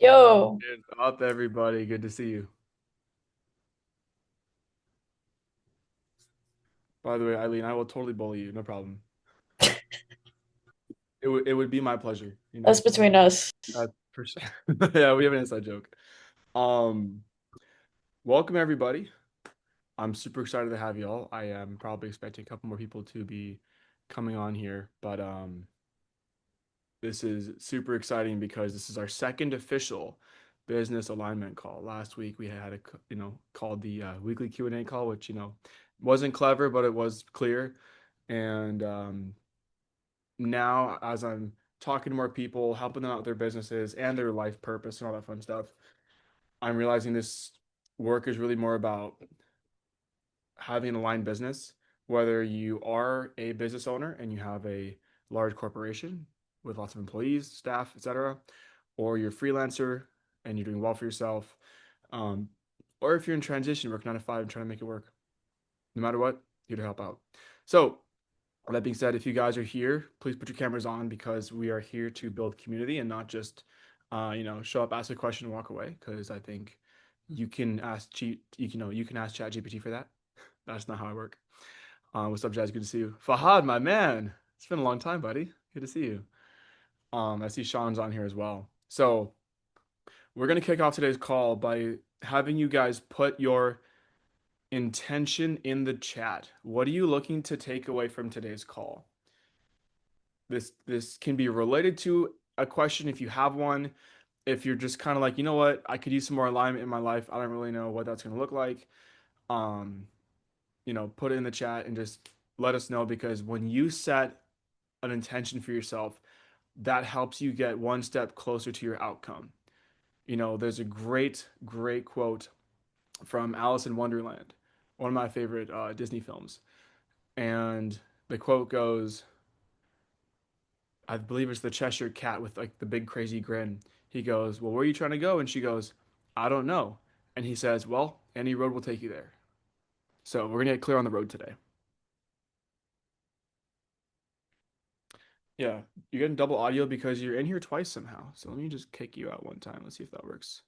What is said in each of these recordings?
Yo, What's up, everybody? Good to see you. By the way, Eileen, I will totally bully you. No problem. It would be my pleasure, you that's know. between us. For sure. Yeah, we have an inside joke. Um, Welcome everybody. I'm super excited to have y'all. I am probably expecting a couple more people to be coming on here, but this is super exciting because this is our second official business alignment call. Last week we had called the weekly Q&A call, which wasn't clever, but it was clear. And now, as I'm talking to more people, helping them out with their businesses and their life purpose and all that fun stuff, I'm realizing this work is really more about having an aligned business. Whether you are a business owner and you have a large corporation with lots of employees, staff, etc., or you're a freelancer and you're doing well for yourself, um, or if you're in transition, working 9 to 5 and trying to make it work, no matter what, here to help out. So, that being said, if you guys are here, please put your cameras on because we are here to build community and not just, show up, ask a question, and walk away. Because I think you can ask cheat, you can ask ChatGPT for that. That's not how I work. What's up, Jazz? Good to see you, Fahad, my man. It's been a long time, buddy. Good to see you. I see Sean's on here as well. So we're gonna kick off today's call by having you guys put your intention in the chat. What are you looking to take away from today's call? This can be related to a question if you have one. If you're just kind of like, you know what, I could use some more alignment in my life. I don't really know what that's going to look like. Um, put it in the chat and just let us know because when you set an intention for yourself, that helps you get one step closer to your outcome. There's a great quote from Alice in Wonderland, one of my favorite Disney films. And the quote goes, I believe it's the Cheshire Cat with like the big crazy grin. He goes, "Well, where are you trying to go?" And she goes, "I don't know." And he says, "Well, any road will take you there." So we're gonna get clear on the road today. Yeah, you're getting double audio because you're in here twice somehow. So let me just kick you out one time. Let's see if that works.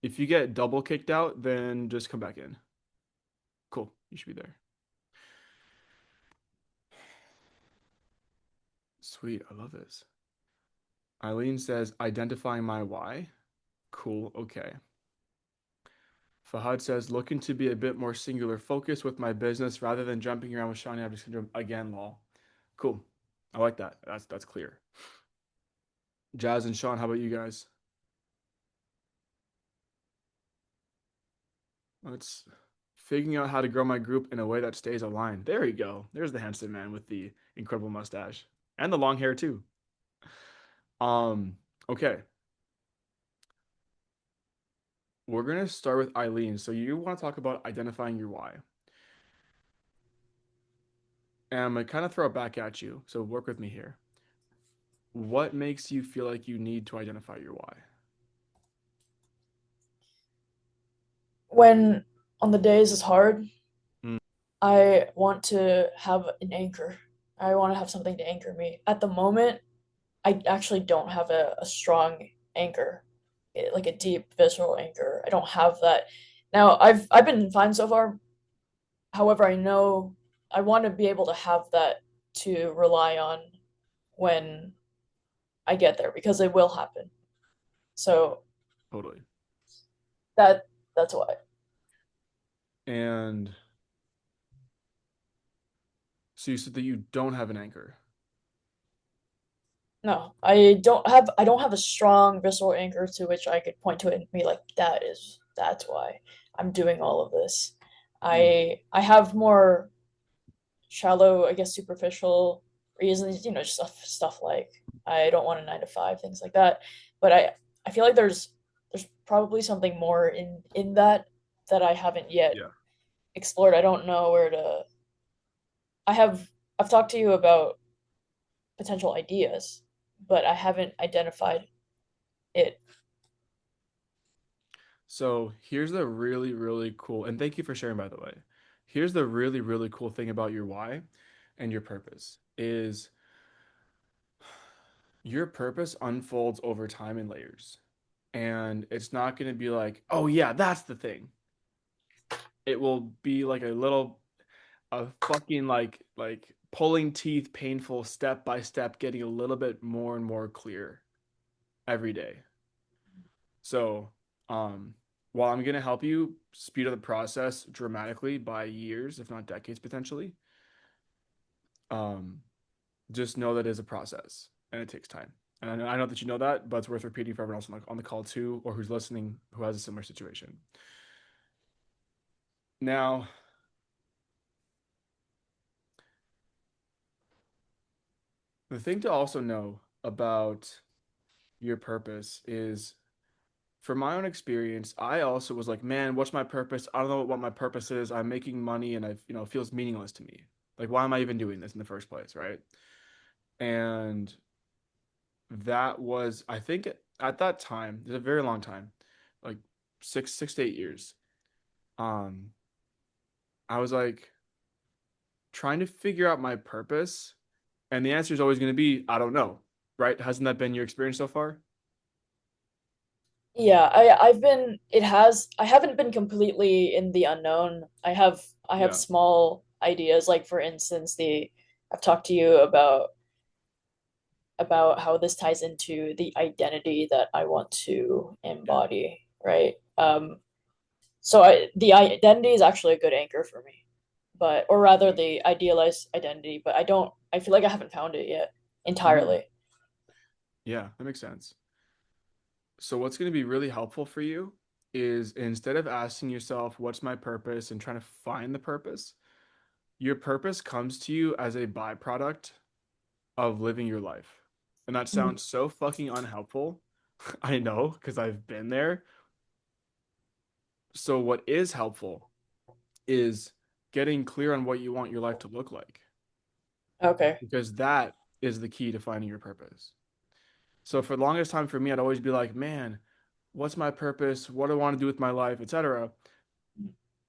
If you get double kicked out, then just come back in. Cool, you should be there. Sweet, I love this. Eileen says, identifying my why. Cool, okay. Fahad says, looking to be a bit more singular focused with my business rather than jumping around with Shawnee Abdi syndrome again, lol. Cool. I like that. That's clear. Jazz and Sean, how about you guys? Let's figuring out how to grow my group in a way that stays aligned. There you go. There's the handsome man with the incredible mustache and the long hair too. Um, okay. We're gonna start with Eileen. So you want to talk about identifying your why. And I'm gonna kind of throw it back at you. So work with me here. What makes you feel like you need to identify your why? When on the days it's hard, Mm, I want to have an anchor. I want to have something to anchor me. At the moment, I actually don't have a strong anchor, like a deep visceral anchor. I don't have that. Now, I've been fine so far. However, I know I want to be able to have that to rely on when I get there because it will happen. So totally. that that's why. And so you said that you don't have an anchor. No, I don't have a strong visceral anchor to which I could point to it and be like, that's why I'm doing all of this. Mm, I have more shallow, I guess superficial reasons, just stuff like I don't want a 9 to 5, things like that. But I feel like there's probably something more in that I haven't yet yeah. explored. I don't know where to I have I've talked to you about potential ideas, but I haven't identified it. So here's the really cool, and thank you for sharing, by the way. Here's the really cool thing about your why and your purpose is your purpose unfolds over time in layers. And it's not going to be like, oh yeah, that's the thing. It will be like a fucking like pulling teeth, painful step by step, getting a little bit more and more clear every day. So, um, while I'm gonna help you speed up the process dramatically by years, if not decades potentially, um, just know that it is a process and it takes time. And I know that you know that, but it's worth repeating for everyone else on the call too, or who's listening who has a similar situation. Now, the thing to also know about your purpose is, from my own experience, I also was like, man, what's my purpose? I don't know what my purpose is. I'm making money and it feels meaningless to me. Like, why am I even doing this in the first place, right? And that was, I think at that time, it's a very long time, like six to 8 years. Um, I was like trying to figure out my purpose, and the answer is always going to be, I don't know, right? Hasn't that been your experience so far? Yeah, I haven't been completely in the unknown. I have Yeah. small ideas, like for instance, the I've talked to you about how this ties into the identity that I want to Yeah. embody, right? So the identity is actually a good anchor for me, but or rather Yeah. the idealized identity, but I feel like I haven't found it yet Mhm. entirely. Yeah, that makes sense. So what's going to be really helpful for you is, instead of asking yourself, what's my purpose, and trying to find the purpose, your purpose comes to you as a byproduct of living your life. And that Mhm. sounds so fucking unhelpful. I know, because I've been there. So what is helpful is getting clear on what you want your life to look like, Okay. because that is the key to finding your purpose. So for the longest time for me, I'd always be like, man, what's my purpose? What do I want to do with my life, etc.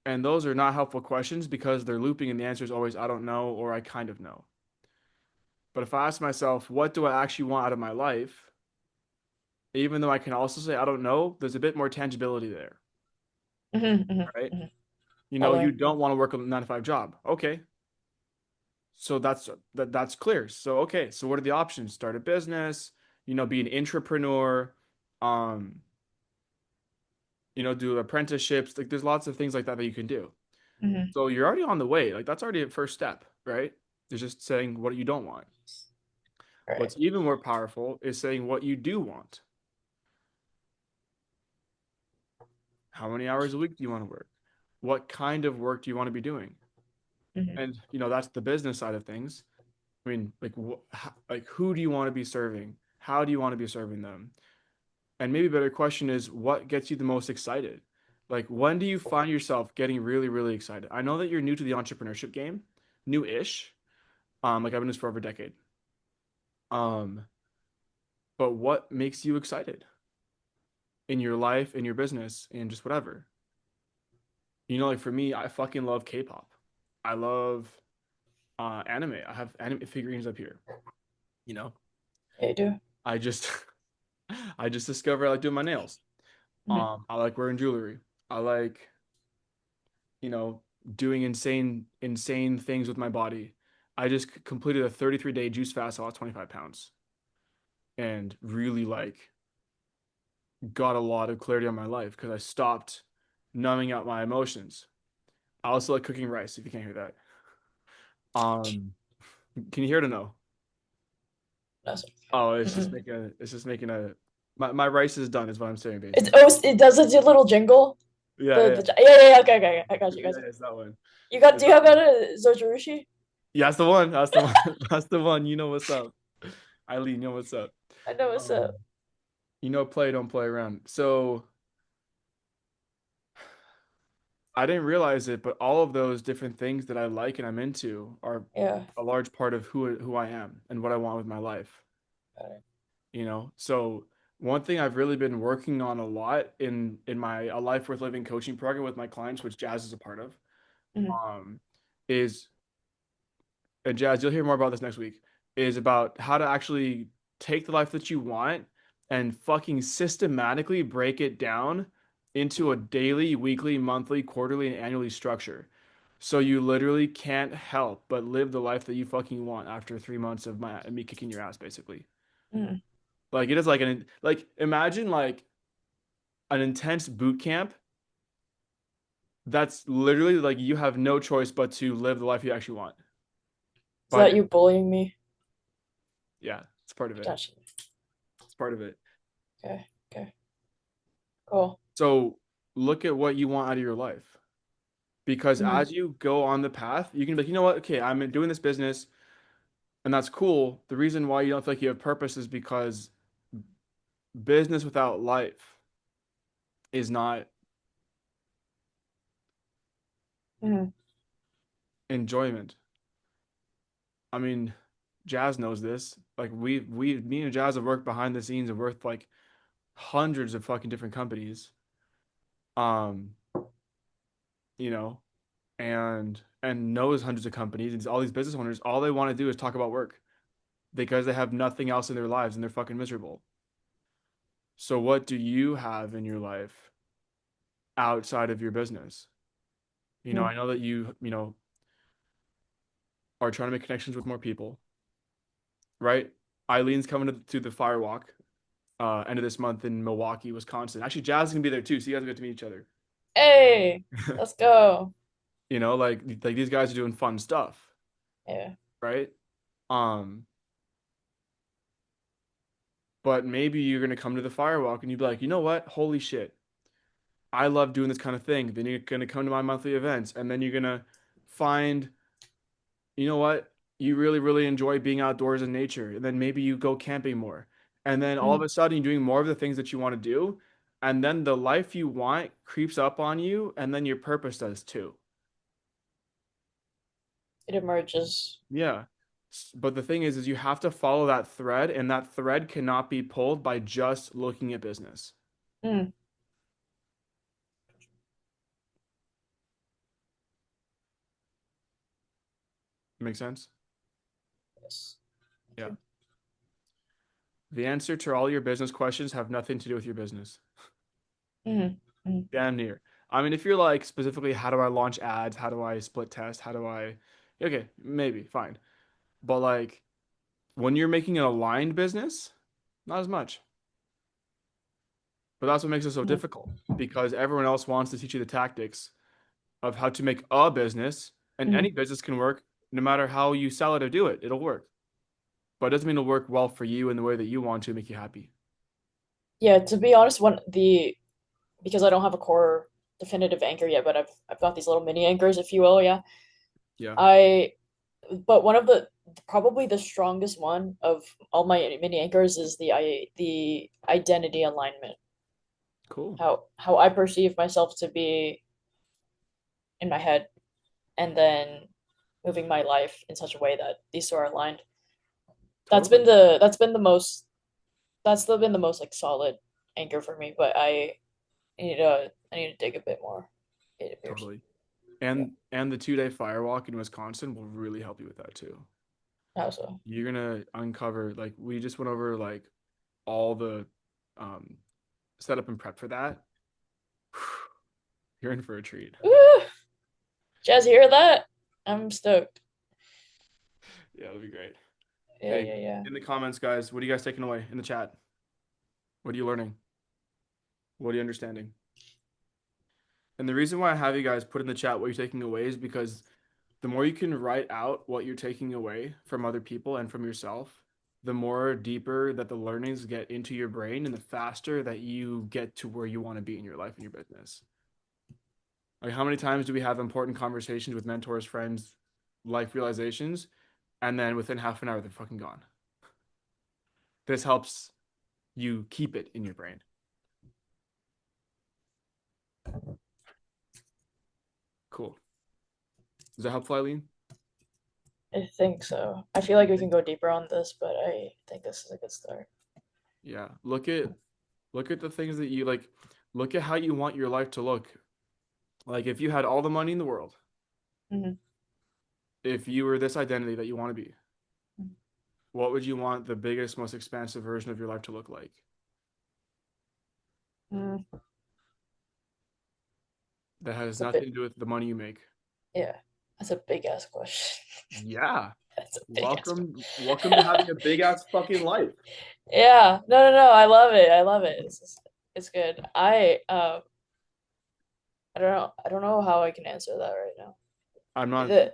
And those are not helpful questions because they're looping and the answer is always I don't know or I kind of know. But if I ask myself, what do I actually want out of my life? Even though I can also say I don't know, there's a bit more tangibility there, right? You Following. don't want to work a 9 to 5 job. Okay. So that's clear. So okay, so what are the options? Start a business, be an entrepreneur, um, do apprenticeships. Like there's lots of things like that that you can do. Hmm. So you're already on the way. Like that's already a first step, right? There's just saying what you don't want. Right. What's even more powerful is saying what you do want. How many hours a week do you want to work? What kind of work do you want to be doing? Hmm. And that's the business side of things. I mean, like who do you want to be serving? How do you want to be serving them? And maybe a better question is, what gets you the most excited? Like when do you find yourself getting really, really excited? I know that you're new to the entrepreneurship game, new-ish. Like I've been in this for over a decade. Um, but what makes you excited in your life, in your business, and just whatever? Like for me, I fucking love K-pop. I love anime. I have anime figurines up here. You know, Yeah, you do. I just I just discovered I like doing my nails. Hmm. I like wearing jewelry. I like, you know, doing insane things with my body. I just completed a 33-day juice fast. I lost 25 pounds and really like got a lot of clarity on my life because I stopped numbing out my emotions. I also like cooking rice, if you can't hear that. Um, can you hear it or no? No, sorry. Oh, Mm-mm. it's just making a my rice is done is what I'm saying It's basically. oh, it does a little jingle. Yeah, yeah, Yeah, okay, okay, I got you, yeah, got you. it's that one. Do It's you that have one. that Zojirushi? Yeah, that's the one. That's the one. That's the one. You know what's up. Eileen, you know what's up. I know what's Um, up. play, don't play around. So I didn't realize it, but all of those different things that I like and I'm into are Yeah. a large part of who I am and what I want with my life. Got it. So one thing I've really been working on a lot in my A Life Worth Living coaching program with my clients, which Jazz is a part of, Mhm. um, is and Jazz, you'll hear more about this next week, is about how to actually take the life that you want and fucking systematically break it down into a daily, weekly, monthly, quarterly, and annually structure. So you literally can't help but live the life that you fucking want after 3 months of me kicking your ass, basically. Mm. Like it is like imagine like an intense boot camp that's literally like you have no choice but to live the life you actually want. Is that But you bullying me? yeah, it's part of it. Potentially. It's part of it. Okay. Okay. Cool. So look at what you want out of your life. Because Mm. as you go on the path, you can be like, you know what? Okay, I'm doing this business, and that's cool. The reason why you don't feel like you have purpose is because business without life is not Mm. enjoyment. I mean, Jazz knows this. Like me and Jazz have worked behind the scenes and worked like hundreds of fucking different companies. Um, you know, and knows hundreds of companies and all these business owners. All they want to do is talk about work because they have nothing else in their lives and they're fucking miserable. So what do you have in your life outside of your business? Mm. I know that you are trying to make connections with more people, right? Eileen's coming to the Firewalk end of this month in Milwaukee, Wisconsin. Actually, Jazz is gonna be there too, so you guys get to meet each other. Hey, let's go. Like these guys are doing fun stuff, Yeah. right? Um, but maybe you're gonna come to the Firewalk and you'd be like, you know what? Holy shit, I love doing this kind of thing. Then you're gonna come to my monthly events, and then you're gonna find you know what? You really, really enjoy being outdoors in nature. And then maybe you go camping more. And then all of Mm. a sudden you're doing more of the things that you want to do. And then the life you want creeps up on you. And then your purpose does too. It emerges. Yeah. But the thing is you have to follow that thread. And that thread cannot be pulled by just looking at business. Mm. Make sense? Yes. Thank Yeah. you. The answer to all your business questions have nothing to do with your business. Mm. Mm. Damn near. I mean, if you're like specifically, how do I launch ads? How do I split test? How do I, okay, maybe, fine. But like when you're making an aligned business, not as much. But that's what makes it so Mm. difficult because everyone else wants to teach you the tactics of how to make a business, and any Mm. business can work no matter how you sell it or do it. It'll work. But it doesn't mean it'll work well for you in the way that you want to make you happy. Yeah, to be honest, one the because I don't have a core definitive anchor yet, but I've got these little mini anchors, if you will, yeah. Yeah, I but one of the probably the strongest one of all my mini anchors is the identity alignment. cool. How I perceive myself to be in my head, and then moving my life in such a way that these two are aligned. Totally. That's been the most been the most like solid anchor for me, but I need to dig a bit more. It appears. Totally. Yeah. And the 2-day firewalk in Wisconsin will really help you with that too. How so? You're gonna uncover like we just went over like all the um setup and prep for that. You're in for a treat. Woo! Jazz, you hear that? I'm stoked. Yeah, that'll be great. Yeah, Hey, yeah, yeah. in the comments, guys, what are you guys taking away in the chat? What are you learning? What are you understanding? And the reason why I have you guys put in the chat what you're taking away is because the more you can write out what you're taking away from other people and from yourself, the more deeper that the learnings get into your brain and the faster that you get to where you want to be in your life and your business. Like, how many times do we have important conversations with mentors, friends, life realizations, and then within half an hour, they're fucking gone? This helps you keep it in your brain. Cool. Is that helpful, Eileen? I think so. I feel like we can go deeper on this, but I think this is a good start. Yeah. Look at the things that you like. Look at how you want your life to look. Like if you had all the money in the world, Mm-hmm. if you were this identity that you want to be, what would you want the biggest, most expansive version of your life to look like? Mm, That has it's a nothing bit, to do with the money you make. yeah, that's a big ass question. Yeah. That's a big ass question. Welcome to having a big ass fucking life. Yeah, no. I love it. I love it. It's good. I don't know how I can answer that right now. I'm not The,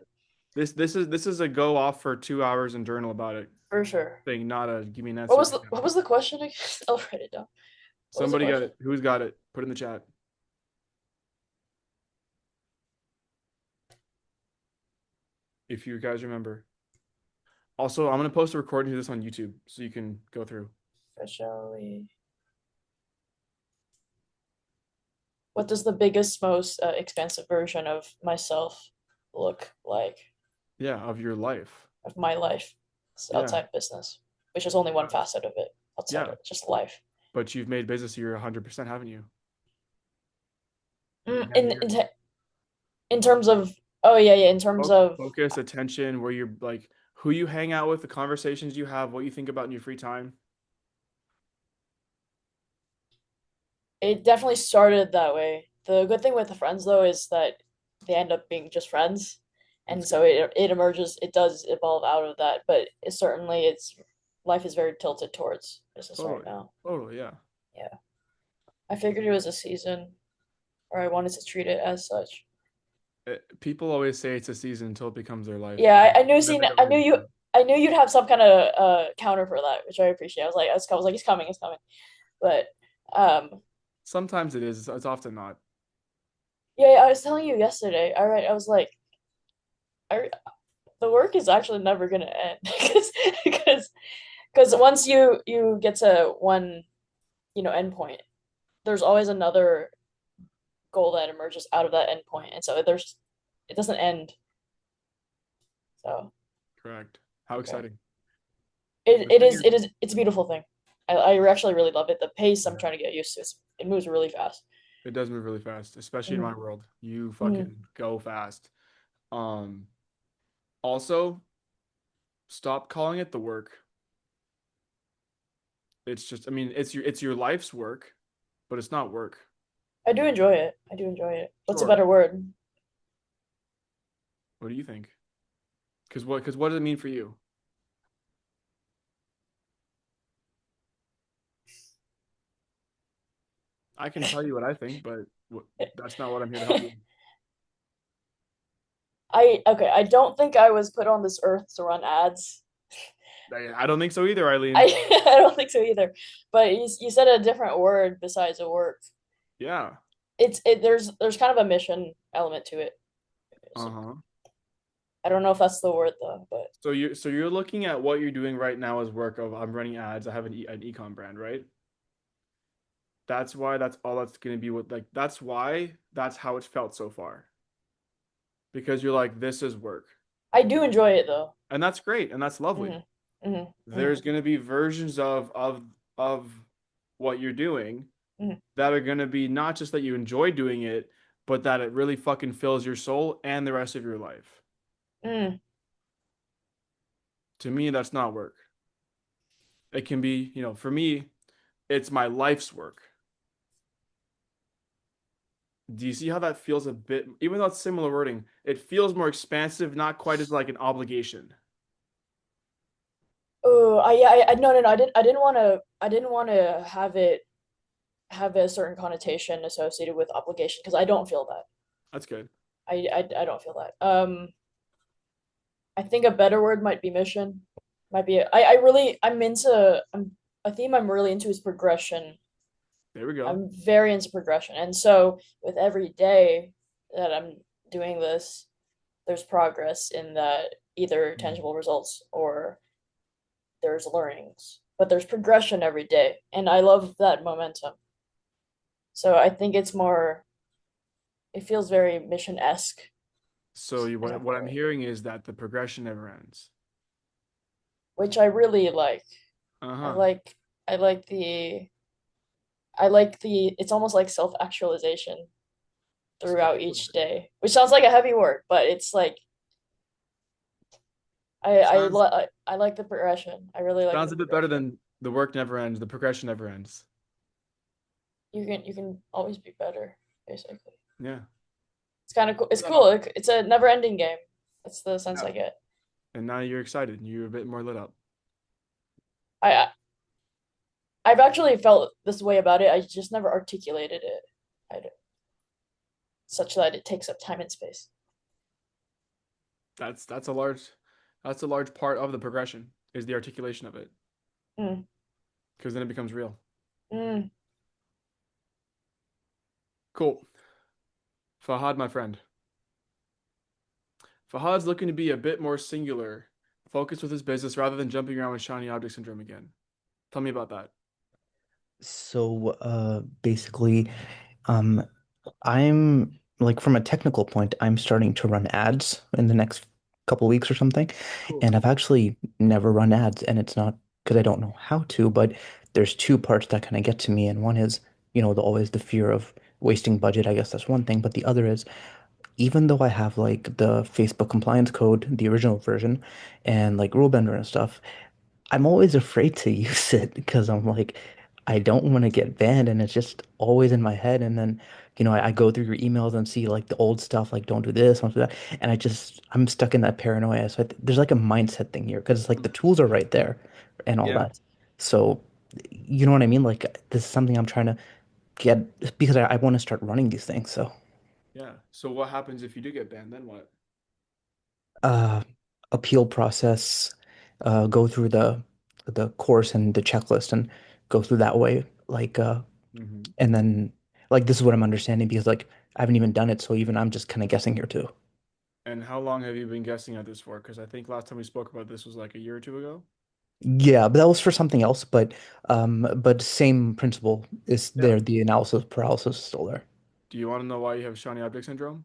this is a go off for 2 hours and journal about it for sure. thing, not a give me an answer right What now. was the question again? I'll write it down. What was the Somebody got question? it. Who's got it? Put it in the chat. If you guys remember. Also, I'm gonna post a recording of this on YouTube so you can go through. Especially, what does the biggest, most expensive version of myself look like Yeah, of your life. of my life Yeah. outside business, which is only one Right. facet of it outside Yeah. of just life. But you've made business your 100%, haven't you? Mm, Yeah, you're in terms of oh yeah, in terms of focus, attention, where you're like who you hang out with, the conversations you have, what you think about in your free time. it definitely started that way. The good thing with the friends though is that they end up being just friends, and That's so good. it emerges. It does evolve out of that, but it's life is very tilted towards business right Totally. now. Totally, yeah. Yeah, I figured it was a season, or I wanted to treat it as such. People always say it's a season until it becomes their life. Yeah, And I knew. never See, got rid of it. I knew you'd have some kind of counter for that, which I appreciate. I was like, he's coming. But um, Sometimes it is. It's often not. yeah, I was telling you yesterday. All right, I was like, I the work is actually never gonna end because because once you get to one endpoint, there's always another goal that emerges out of that endpoint, and so there's it doesn't end. So Correct. How okay, exciting. The thing is, it's a beautiful thing. I actually really love it. The pace I'm yeah, trying to get used to. It moves really fast. it does move really fast, especially in my Hmm. world. You Hmm. fucking go fast. Um, Also, stop calling it the work. It's just, I mean, it's your life's work, but it's not work. I do enjoy it. I do enjoy it. What's a Sure. better word? What do you think? Because what does it mean for you? I can tell you what I think, but that's not what I'm here to help you. I don't think I was put on this earth to run ads. I don't think so either, I Eileen. I don't think so either. But you said a different word besides a work. Yeah. There's kind of a mission element to it. So, Uh-huh. I don't know if that's the word though, but So you're looking at what you're doing right now as work of I'm running ads. I have an ecom brand, right? That's why that's all that's gonna be what like that's why that's how it's felt so far. Because you're like, this is work. I do enjoy it though. And that's great, and that's lovely. Hmm. Hmm. Hmm. There's gonna be versions of what you're doing Hmm. that are gonna be not just that you enjoy doing it, but that it really fucking fills your soul and the rest of your life. Hmm. To me, that's not work. It can be, for me, it's my life's work. Do you see how that feels a bit, even though it's similar wording, it feels more expansive, not quite as like an obligation. Oh, I no. I didn't want to have a certain connotation associated with obligation because I don't feel that. That's good. I don't feel that. I think a better word might be mission. Might be I'm a theme I'm really into is progression. There we go. I'm very into progression. And so with every day that I'm doing this, there's progress in that either Mm. tangible results or there's learnings. But there's progression every day. And I love that momentum. So I think it feels very mission-esque So in a what I'm way, hearing is that the progression never ends. which I really like. I Uh-huh. like I like the it's almost like self-actualization throughout each day, which sounds like a heavy word, but it's like Sounds I like the progression. I really like sounds the a bit better progression. than the work never ends, the progression never ends. you can always be better, basically. Yeah. It's kind of cool. It's Put that cool. out. It's a never-ending game. That's the sense Yeah. I get. And now you're excited. You're a bit more lit up. I I've actually felt this way about it. I just never articulated it. I such that it takes up time and space. That's that's a large that's a large part of the progression is the articulation of it Mm, because then it becomes real. mm. Cool. Fahad, my friend. Fahad's looking to be a bit more singular, focused with his business rather than jumping around with shiny object syndrome again. Tell me about that. So basically, um, I'm like from a technical point, I'm starting to run ads in the next couple weeks or something. Cool. And I've actually never run ads, and it's not because I don't know how to, but there's two parts that kind of get to me. And one is, always the fear of wasting budget. I guess that's one thing. But the other is, even though I have like the Facebook compliance code, the original version, and like rule bender and stuff, I'm always afraid to use it because I'm like, I don't want to get banned, and it's just always in my head. And then, I go through your emails and see like the old stuff, like don't do this, don't do that, and I'm stuck in that paranoia. So there's like a mindset thing here because it's like the tools are right there and all Yeah. that. So, you know what I mean? Like this is something I'm trying to get because I want to start running these things. So, Yeah. So what happens if you do get banned? Then what? uh, appeal process, go through the course and the checklist and go through that way. Like, Hmm. and then like this is what I'm understanding because like I haven't even done it, so even I'm just kind of guessing here too. And how long have you been guessing at this for? Because I think last time we spoke about this was like a year or two ago. Yeah, but that was for something else. But same principle is Yeah. there. The analysis paralysis is still there. Do you want to know why you have shiny object syndrome?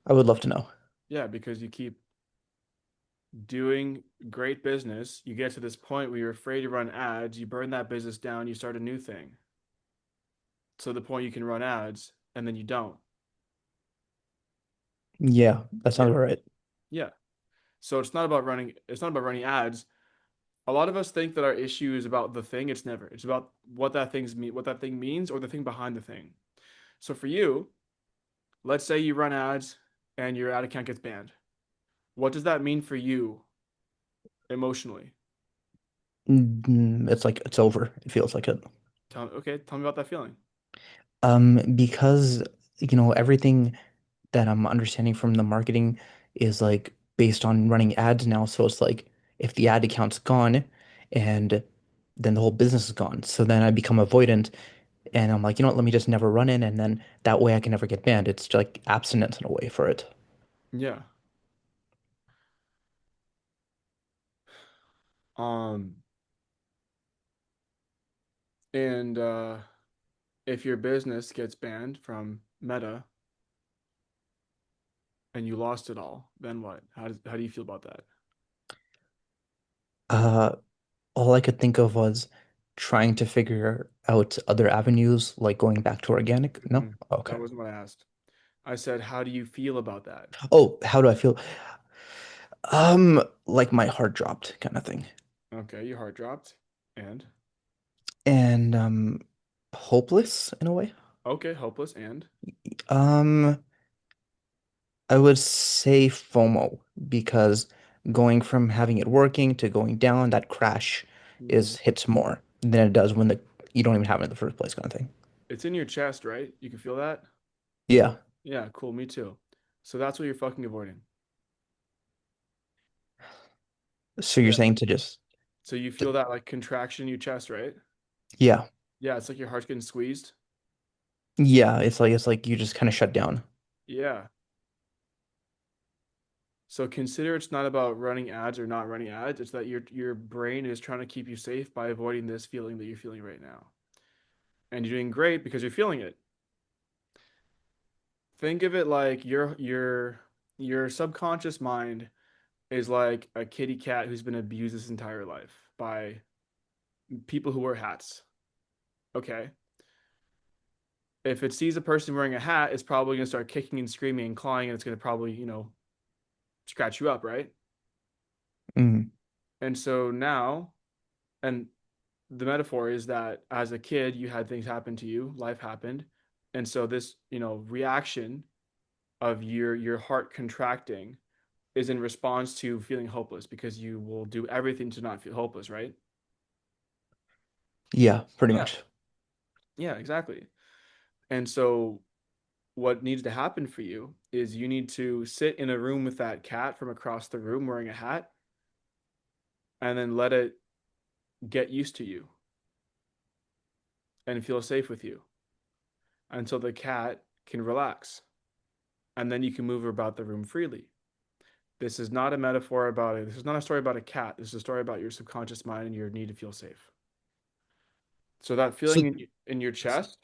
I would love to know. Yeah, because you keep doing great business. You get to this point where you're afraid to run ads. You burn that business down. You start a new thing. To the point you can run ads, and then you don't. Yeah, that Yeah. sounds right. Yeah. So it's not about running. It's not about running ads. A lot of us think that our issue is about the thing. It's never. It's about what that thing means, or the thing behind the thing. So for you, let's say you run ads and your ad account gets banned. What does that mean for you emotionally? It's like it's over. It feels like it. Tell me about that feeling. Because everything that I'm understanding from the marketing is like based on running ads now. So it's like if the ad account's gone and then the whole business is gone. So then I become avoidant and I'm like, let me just never run in and then that way I can never get banned. It's like abstinence in a way for it. Yeah. Um. And if your business gets banned from Meta and you lost it all, then what? How do you feel about that? Uh, all I could think of was trying to figure out other avenues, like going back to organic. No? Mm-mm. Okay. That wasn't what I asked. I said, how do you feel about that? Oh, how do I feel? Like my heart dropped kind of thing. Okay, your heart dropped. And And hopeless in a way. okay, hopeless. And Um, I would say FOMO because going from having it working to going down, that crash mhm. is hits more than it does when the you don't even have it in the first place kind of thing. It's in your chest, right? You can feel that? Yeah. Yeah, cool. Me too. So that's what you're fucking avoiding. So you're Yeah. saying to just So you feel that like contraction in your chest, right? yeah. Yeah, it's like your heart's getting squeezed. Yeah, it's like you just kind of shut down. Yeah. So consider it's not about running ads or not running ads. It's that your brain is trying to keep you safe by avoiding this feeling that you're feeling right now. And you're doing great because you're feeling it. Think of it like your subconscious mind is like a kitty cat who's been abused his entire life by people who wear hats. Okay. If it sees a person wearing a hat, it's probably going to start kicking and screaming and clawing, and it's going to probably, scratch you up, right? Mm. And so now, and the metaphor is that as a kid, you had things happen to you, life happened. And so this, reaction of your heart contracting is in response to feeling hopeless because you will do everything to not feel hopeless, right? Yeah, pretty much. Yeah, exactly. And so what needs to happen for you is you need to sit in a room with that cat from across the room wearing a hat and then let it get used to you and feel safe with you until the cat can relax. And then you can move about the room freely. This is not a metaphor about it. This is not a story about a cat. This is a story about your subconscious mind and your need to feel safe. So that So feeling in your chest,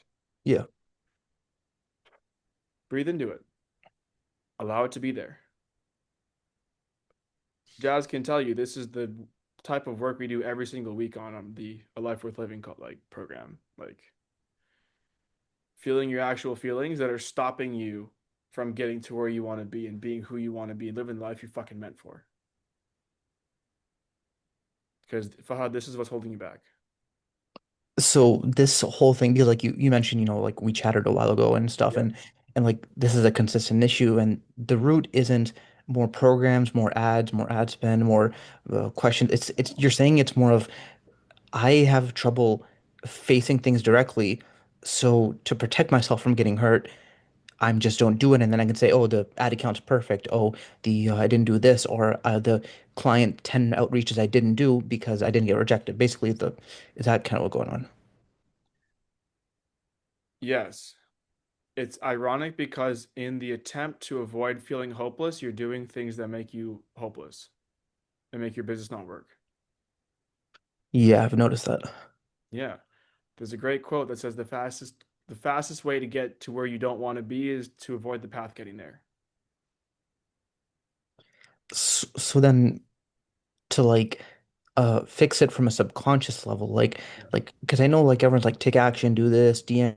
yeah. breathe into it. Allow it to be there. Jazz can tell you this is the type of work we do every single week on the A Life Worth Living program. Like feeling your actual feelings that are stopping you from getting to where you want to be and being who you want to be and living the life you fucking meant for. Because Fahad, this is what's holding you back. So this whole thing, because like you mentioned, like we chatted a while ago and stuff, Yeah. and like this is a consistent issue, and the root isn't more programs, more ad spend, more questions. It's you're saying it's more of I have trouble facing things directly, so to protect myself from getting hurt, I'm just don't do it, and then I can say, oh, the ad account's perfect. Oh, the I didn't do this, or the client 10 outreaches I didn't do because I didn't get rejected. Basically, the is that kind of what going on? Yes. It's ironic because in the attempt to avoid feeling hopeless, you're doing things that make you hopeless and make your business not work. Yeah, I've noticed that. Yeah. There's a great quote that says the fastest way to get to where you don't want to be is to avoid the path getting there. So then to like fix it from a subconscious level, like because I know like everyone's like take action, do this, DMs,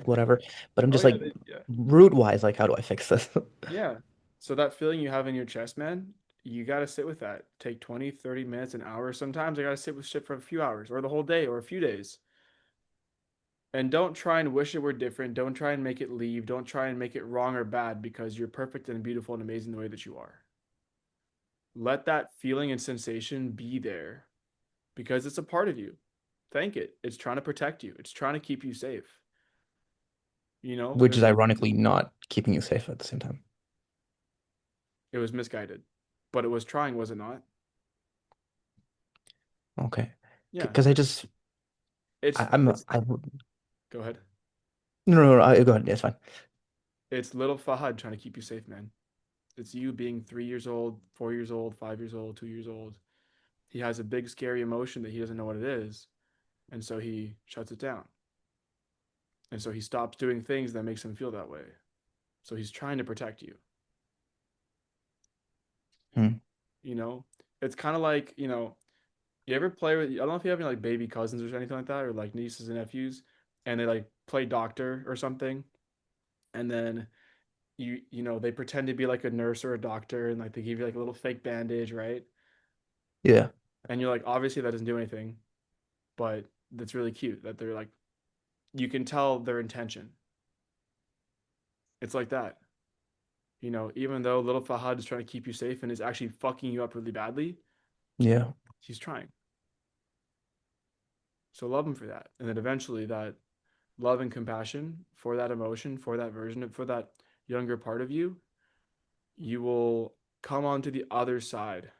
whatever, but I'm Oh just yeah, like yeah. root wise, like how do I fix this? Yeah. So that feeling you have in your chest, man, you got to sit with that. Take 20, 30 minutes, an hour. Sometimes I got to sit with shit for a few hours or the whole day or a few days. And don't try and wish it were different. Don't try and make it leave. Don't try and make it wrong or bad because you're perfect and beautiful and amazing the way that you are. Let that feeling and sensation be there because it's a part of you. Thank it. It's trying to protect you. It's trying to keep you safe. Which is There's ironically not keeping you safe at the same time. it was misguided, but it was trying, was it not? Okay, Yeah. because I just It's I'm it's I would go ahead. no, go ahead, yeah, it's fine. It's little Fahad trying to keep you safe, man. It's you being 3 years old, 4 years old, 5 years old, 2 years old. He has a big scary emotion that he doesn't know what it is, and so he shuts it down. And so he stops doing things that makes him feel that way. So he's trying to protect you. Hmm. You know, it's kind of like, you ever play with, I don't know if you have any like baby cousins or anything like that, or like nieces and nephews, and they like play doctor or something. And then they pretend to be like a nurse or a doctor and like they give you like a little fake bandage, right? Yeah, And you're like, obviously that doesn't do anything, but that's really cute that they're like, you can tell their intention. It's like that. Even though little Fahad is trying to keep you safe and is actually fucking you up really badly, yeah. he's trying. So love him for that. And then eventually that love and compassion for that emotion, for that version, for that younger part of you, you will come onto the other side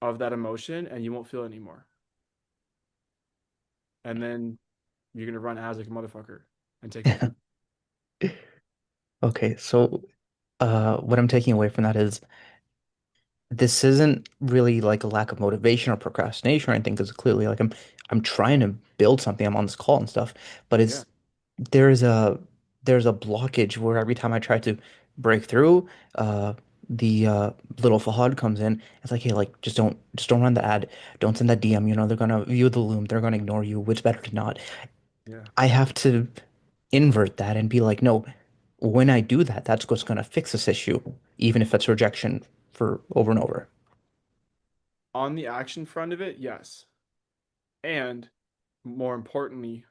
of that emotion and you won't feel it anymore. And then you're gonna run as like a motherfucker and take over. Okay, so what I'm taking away from that is this isn't really like a lack of motivation or procrastination or anything because clearly like I'm trying to build something. I'm on this call and stuff, but Yeah. it's there's a there's a blockage where every time I try to break through, uh the little Fahad comes in. It's like, hey, like just don't run the ad, don't send that DM. They're gonna view the loom, they're gonna ignore you. It's better to not. Yeah. I have to invert that and be like, no, when I do that, that's what's gonna fix this issue, even if it's rejection for over and over. On the action front of it, yes. And more importantly,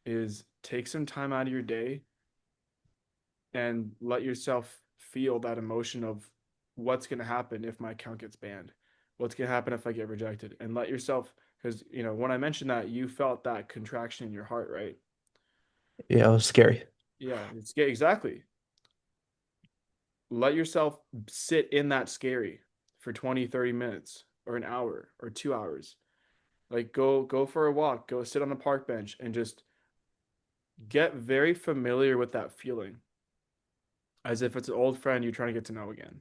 is take some time out of your day and let yourself feel that emotion of what's going to happen if my account gets banned, what's going to happen if I get rejected, and let yourself, because when I mentioned that, you felt that contraction in your heart, right? Yeah, it was scary. Yeah, it's exactly. Let yourself sit in that scary for 20, 30 minutes or an hour or 2 hours. Like go for a walk, go sit on a park bench and just get very familiar with that feeling as if it's an old friend you're trying to get to know again.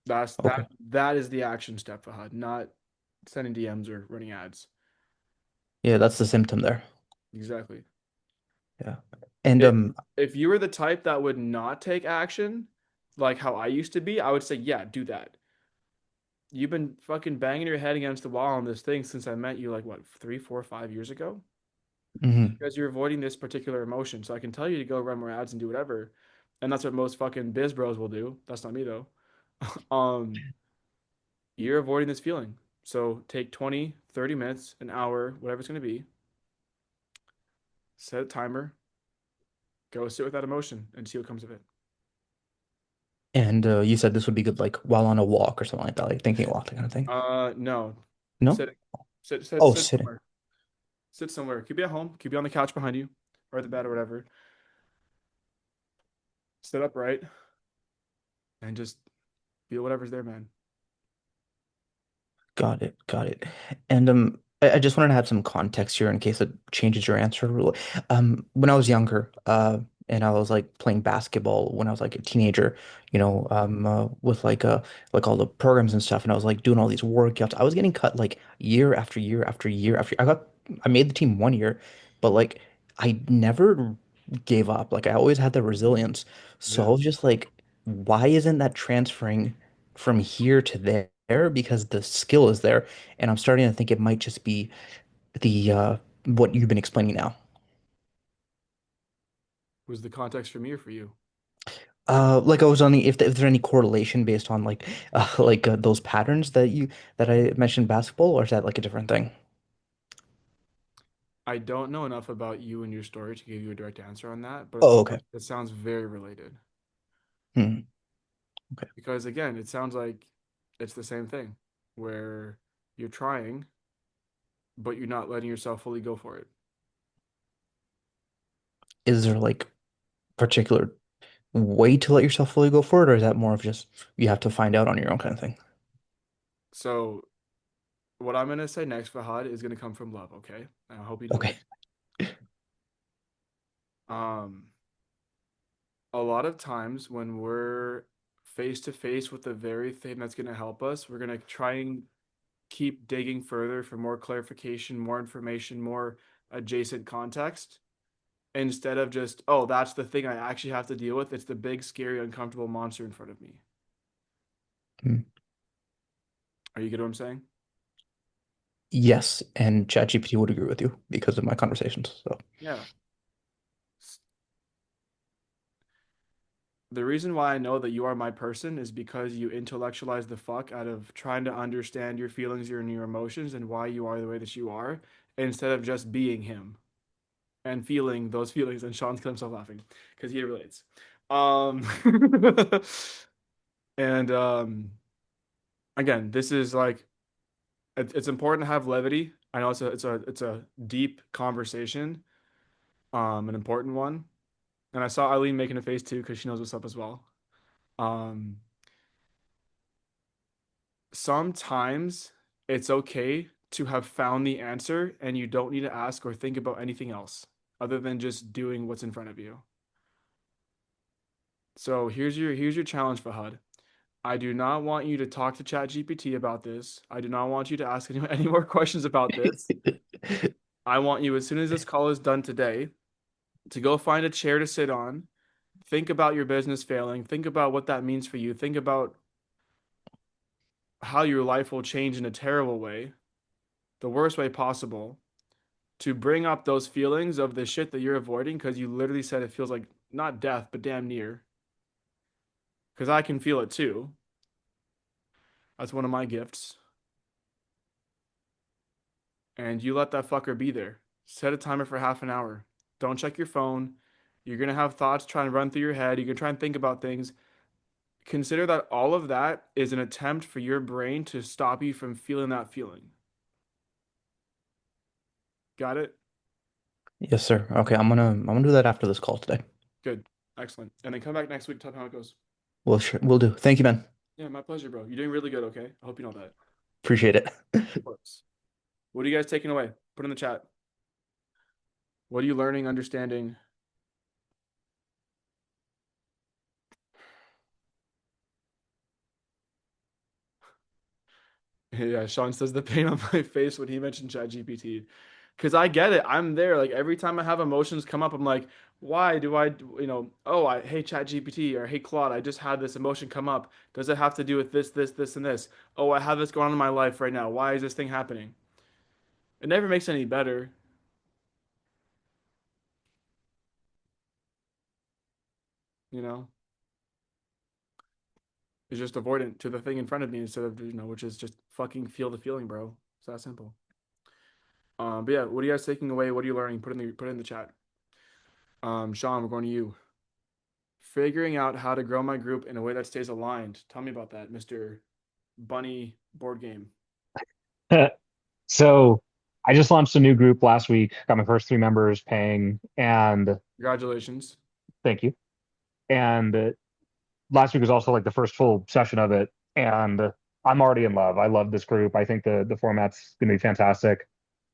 That's Okay. that is the action step, Fahad, not sending DMs or running ads. Yeah, that's the symptom there. Exactly. Yeah. And If if you were the type that would not take action, like how I used to be, I would say, yeah, do that. You've been fucking banging your head against the wall on this thing since I met you like what, 3, 4, 5 years ago? mhm. Because you're avoiding this particular emotion. So I can tell you to go run more ads and do whatever. And that's what most fucking biz bros will do. That's not me though. Um, you're avoiding this feeling. So take 20, 30 minutes, an hour, whatever it's going to be, set a timer, go sit with that emotion and see what comes of it. And you said this would be good like while on a walk or something like that, like thinking walk, that kind of thing. No. No? Sit, sit, Oh, sit sitting. somewhere. Sit somewhere. Could be at home, could be on the couch behind you or at the bed or whatever. Sit upright and just feel whatever's there, man. Got it. Got it. And I just wanted to have some context here in case it changes your answer. When I was younger, and I was like playing basketball when I was like a teenager, with like all the programs and stuff, and I was like doing all these workouts. I was getting cut like year after year after year after I made the team one year, but like I never gave up. Like I always had the resilience. So I Yeah. was just like, why isn't that transferring from here to there? Because the skill is there, and I'm starting to think it might just be the what you've been explaining now. Was the context for me or for you? Like I was on the if there's any correlation based on like those patterns that I mentioned in basketball, or is that like a different thing? I don't know enough about you and your story to give you a direct answer on that, but Oh, okay. it sounds very related. Hmm. Okay. Because again, it sounds like it's the same thing where you're trying, but you're not letting yourself fully go for it. Is there like particular way to let yourself fully go for it, or is that more of just you have to find out on your own kind of thing? So, what I'm going to say next, Fahad, is going to come from love, okay? I hope you know Okay. that. Um, a lot of times when we're face to face with the very thing that's going to help us, we're going to try and keep digging further for more clarification, more information, more adjacent context instead of just, oh, that's the thing I actually have to deal with. It's the big, scary, uncomfortable monster in front of me. Hmm. Are you get what I'm saying? Yes, and ChatGPT would agree with you because of my conversations. So, Yeah. The reason why I know that you are my person is because you intellectualize the fuck out of trying to understand your feelings and your emotions and why you are the way that you are instead of just being him and feeling those feelings. And Sean's killing himself laughing because he relates. Um, and again, this is like it's important to have levity. I know it's a deep conversation, an important one. And I saw Eileen making a face too because she knows what's up as well. Um, Sometimes it's okay to have found the answer and you don't need to ask or think about anything else other than just doing what's in front of you. So here's your challenge, Fahad. I do not want you to talk to ChatGPT about this. I do not want you to ask any more questions about this. I want you, as soon as this call is done today, to go find a chair to sit on. Think about your business failing. Think about what that means for you. Think about how your life will change in a terrible way, the worst way possible, to bring up those feelings of the shit that you're avoiding because you literally said it feels like not death, but damn near. Because I can feel it too. That's one of my gifts. and you let that fucker be there. Set a timer for half an hour. Don't check your phone. You're gonna have thoughts trying to run through your head. You're gonna try and think about things. Consider that all of that is an attempt for your brain to stop you from feeling that feeling. Got it? Yes, sir. Okay, I'm gonna do that after this call today. Good. Excellent. And then come back next week, tell me how it goes. Well, sure, we'll do. Thank you, man. Yeah, my pleasure, bro. You're doing really good, okay? I hope you know that. Appreciate it. Of course. What are you guys taking away? Put in the chat. What are you learning, understanding? Yeah, Sean says the pain on my face when he mentioned ChatGPT. Because I get it. I'm there. Like every time I have emotions come up, I'm like, why do I, oh, I hate ChatGPT or hey Claude, I just had this emotion come up. Does it have to do with this, and this? Oh, I have this going on in my life right now. Why is this thing happening? It never makes it any better, you know? It's just avoidant to the thing in front of me instead of, which is just fucking feel the feeling, bro. It's that simple. But yeah, what are you guys taking away? What are you learning? Put it in the chat. Sean, we're going to you. Figuring out how to grow my group in a way that stays aligned. Tell me about that, Mr. Bunny board game. So I just launched a new group last week, got my first 3 members paying, and Congratulations. thank you. And last week was also like the first full session of it, and I'm already in love. I love this group. I think the format's gonna be fantastic.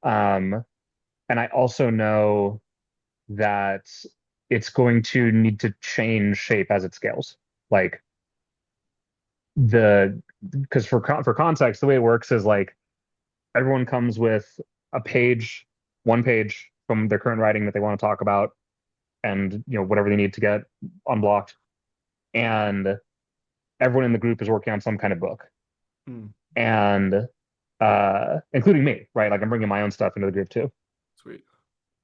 Um, and I also know that it's going to need to change shape as it scales. Like the because for context, the way it works is like everyone comes with a page, 1 page from their current writing that they want to talk about, and whatever they need to get unblocked. And everyone in the group is working on some kind of book, Hmm. and including me, right? Like I'm bringing my own stuff into the group too. Sweet.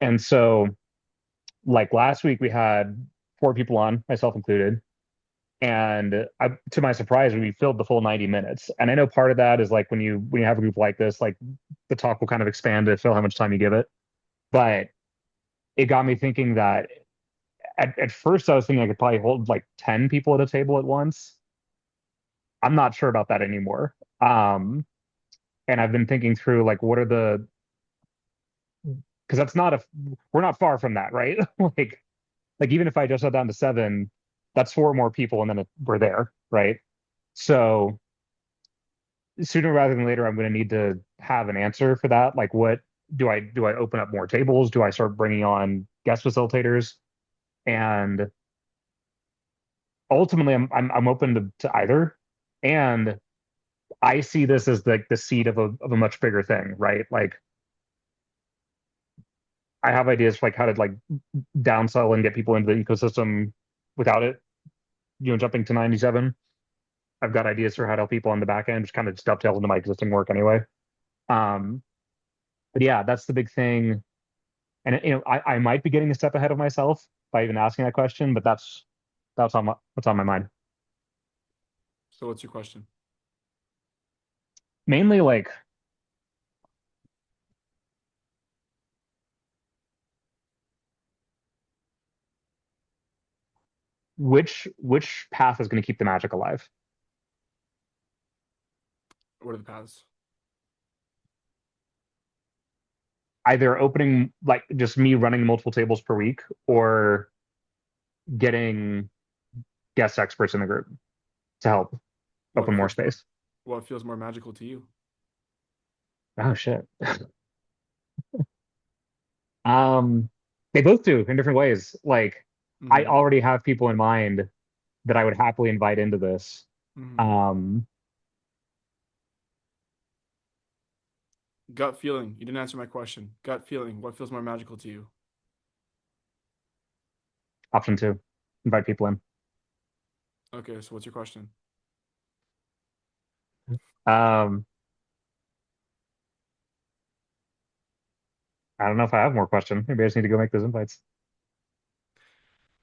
And so, like last week, we had 4 people on, myself included. And to my surprise, we filled the full 90 minutes. And I know part of that is like when you have a group like this, like the talk will kind of expand to fill how much time you give it. But it got me thinking that at first I was thinking I could probably hold like 10 people at a table at once. I'm not sure about that anymore. And I've been thinking through like what are the because that's not a we're not far from that, right? like even if I just got down to 7, that's 4 more people and then we're there, right? So sooner rather than later, I'm going to need to have an answer for that. Like, what do I open up more tables? Do I start bringing on guest facilitators? And ultimately, I'm open to either. And I see this as like the seed of a much bigger thing, right? Like, I have ideas for like how to like downsell and get people into the ecosystem without it, jumping to 97. I've got ideas for how to help people on the back end, which kind of just dovetails into my existing work anyway. Um, but yeah, that's the big thing. And I might be getting a step ahead of myself by even asking that question, but that's on what's on my mind. So what's your question? Mainly like which path is going to keep the magic alive? What are the paths? Either opening like just me running multiple tables per week or getting guest experts in the group to help What open more feels more, space. what feels more magical to you? Oh shit. Um, they both do in different ways. Like I Hmm. already have people in mind that I would happily invite into this. Hmm. Um, Gut feeling. You didn't answer my question. Gut feeling. What feels more magical to you? Option 2, invite people in. Okay, so what's your question? Um, I don't know if I have more questions. Maybe I just need to go make those invites.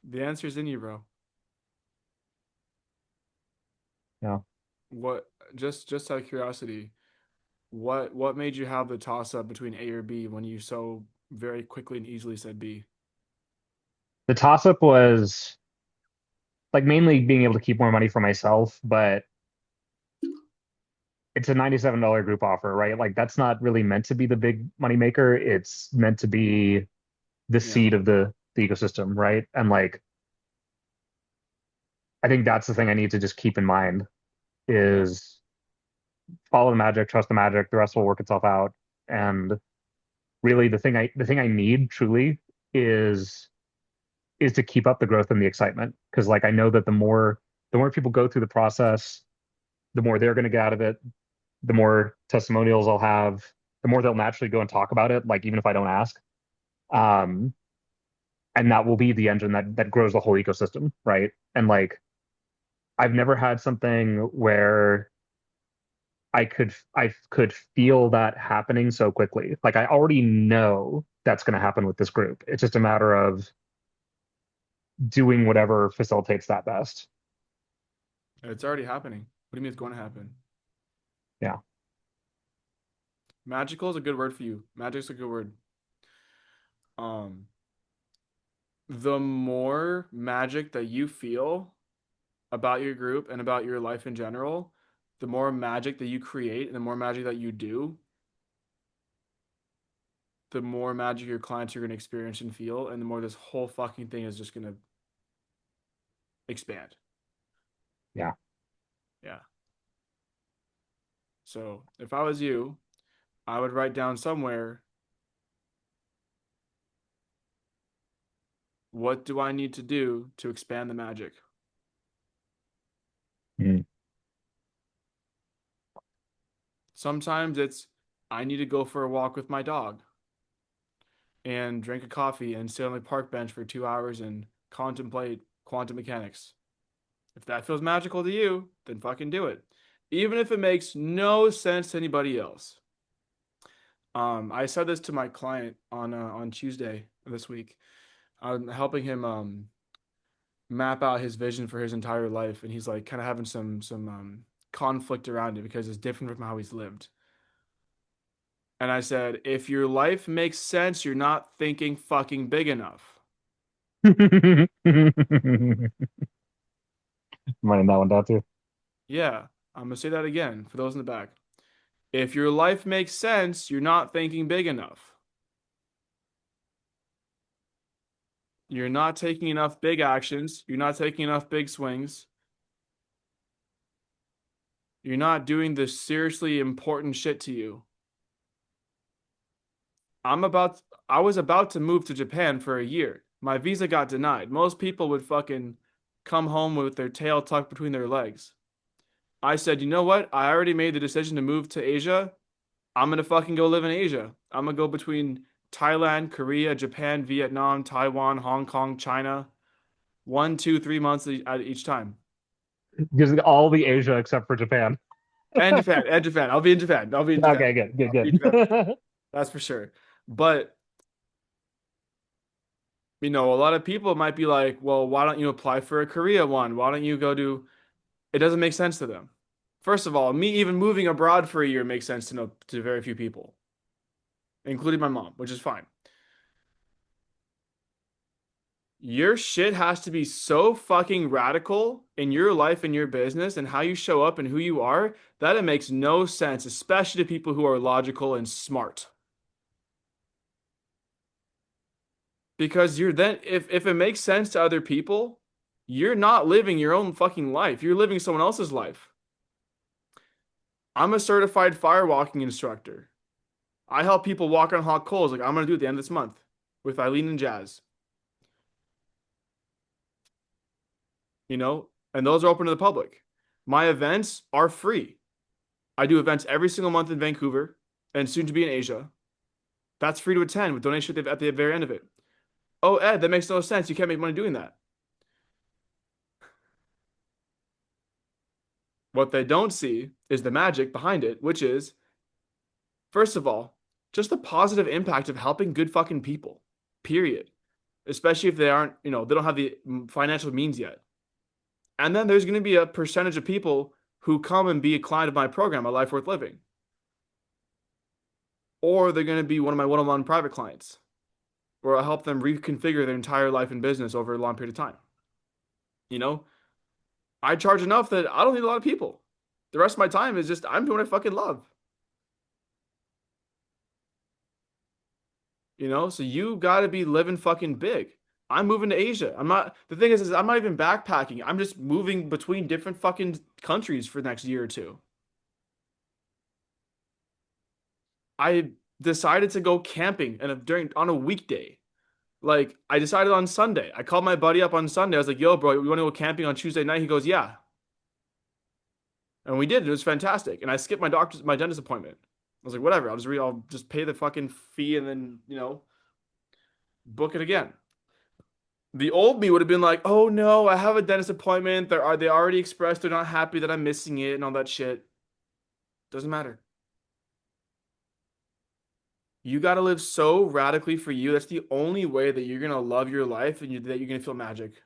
The answer's in you, bro. Yeah. What? Just out of curiosity, What made you have the toss up between A or B when you so very quickly and easily said B? The toss up was like mainly being able to keep more money for myself, but it's a $97 group offer, right? Like that's not really meant to be the big money maker. It's meant to be the Yeah. seed of the ecosystem, right? And like I think that's the thing I need to just keep in mind Yeah. is follow the magic, trust the magic, the rest will work itself out. And really the thing I need truly is is to keep up the growth and the excitement. Because like I know that the more people go through the process, the more they're going to get out of it, the more testimonials I'll have, the more they'll naturally go and talk about it, like even if I don't ask. Um, and that will be the engine that grows the whole ecosystem, right? And like I've never had something where I could feel that happening so quickly. Like I already know that's going to happen with this group. It's just a matter of doing whatever facilitates that best. It's already happening. What do you mean it's going to happen? Yeah. Magical is a good word for you. Magic's a good word. Um, the more magic that you feel about your group and about your life in general, the more magic that you create and the more magic that you do, the more magic your clients are going to experience and feel, and the more this whole fucking thing is just going to expand. Yeah. Yeah. So if I was you, I would write down somewhere, what do I need to do to expand the magic? Mm. Sometimes it's, I need to go for a walk with my dog and drink a coffee and sit on the park bench for 2 hours and contemplate quantum mechanics. If that feels magical to you, then fucking do it. Even if it makes no sense to anybody else. I said this to my client on Tuesday this week. I'm helping him map out his vision for his entire life, and he's like kind of having some conflict around it because it's different from how he's lived. And I said, if your life makes sense, you're not thinking fucking big enough. Writing that one down too. Yeah, I'm gonna say that again for those in the back. If your life makes sense, you're not thinking big enough. You're not taking enough big actions. You're not taking enough big swings. You're not doing the seriously important shit to you. I was about to move to Japan for a year. My visa got denied. Most people would fucking come home with their tail tucked between their legs. I said, you know what? I already made the decision to move to Asia. I'm gonna fucking go live in Asia. I'm gonna go between Thailand, Korea, Japan, Vietnam, Taiwan, Hong Kong, China. 1, 2, 3 months at each time. Gives all the Asia except for Japan. And Japan, and Japan. I'll be in Japan. I'll be in Japan. Okay, good, good, I'll be in Japan. good. That's for sure. But a lot of people might be like, well, why don't you apply for a Korea one? Why don't you go to it doesn't make sense to them. First of all, me even moving abroad for a year makes sense to very few people, including my mom, which is fine. Your shit has to be so fucking radical in your life and your business and how you show up and who you are that it makes no sense, especially to people who are logical and smart. Because you're then, if it makes sense to other people, you're not living your own fucking life. You're living someone else's life. I'm a certified firewalking instructor. I help people walk on hot coals like I'm going to do at the end of this month with Eileen and Jazz. And those are open to the public. My events are free. I do events every single month in Vancouver and soon to be in Asia. That's free to attend with donation at the very end of it. Oh, Ed, that makes no sense. You can't make money doing that. What they don't see is the magic behind it, which is, first of all, just the positive impact of helping good fucking people, period. Especially if they aren't, they don't have the financial means yet. And then there's going to be a percentage of people who come and be a client of my program, A Life Worth Living. or they're going to be one of my one-on-one private clients, where I'll help them reconfigure their entire life and business over a long period of time. You know, I charge enough that I don't need a lot of people. The rest of my time is just I'm doing what I fucking love. You know, so you got to be living fucking big. I'm moving to Asia. I'm not, the thing is I'm not even backpacking. I'm just moving between different fucking countries for the next year or two. I decided to go camping and during on a weekday. Like I decided on Sunday. I called my buddy up on Sunday. I was like, "Yo, bro, we want to go camping on Tuesday night?" He goes, "Yeah." And we did. It was fantastic. And I skipped my dentist appointment. I was like, "Whatever. I'll just pay the fucking fee and then, book it again." The old me would have been like, "Oh no, I have a dentist appointment. They already expressed they're not happy that I'm missing it and all that shit." Doesn't matter. You got to live so radically for you. That's the only way that you're going to love your life and that you're going to feel magic.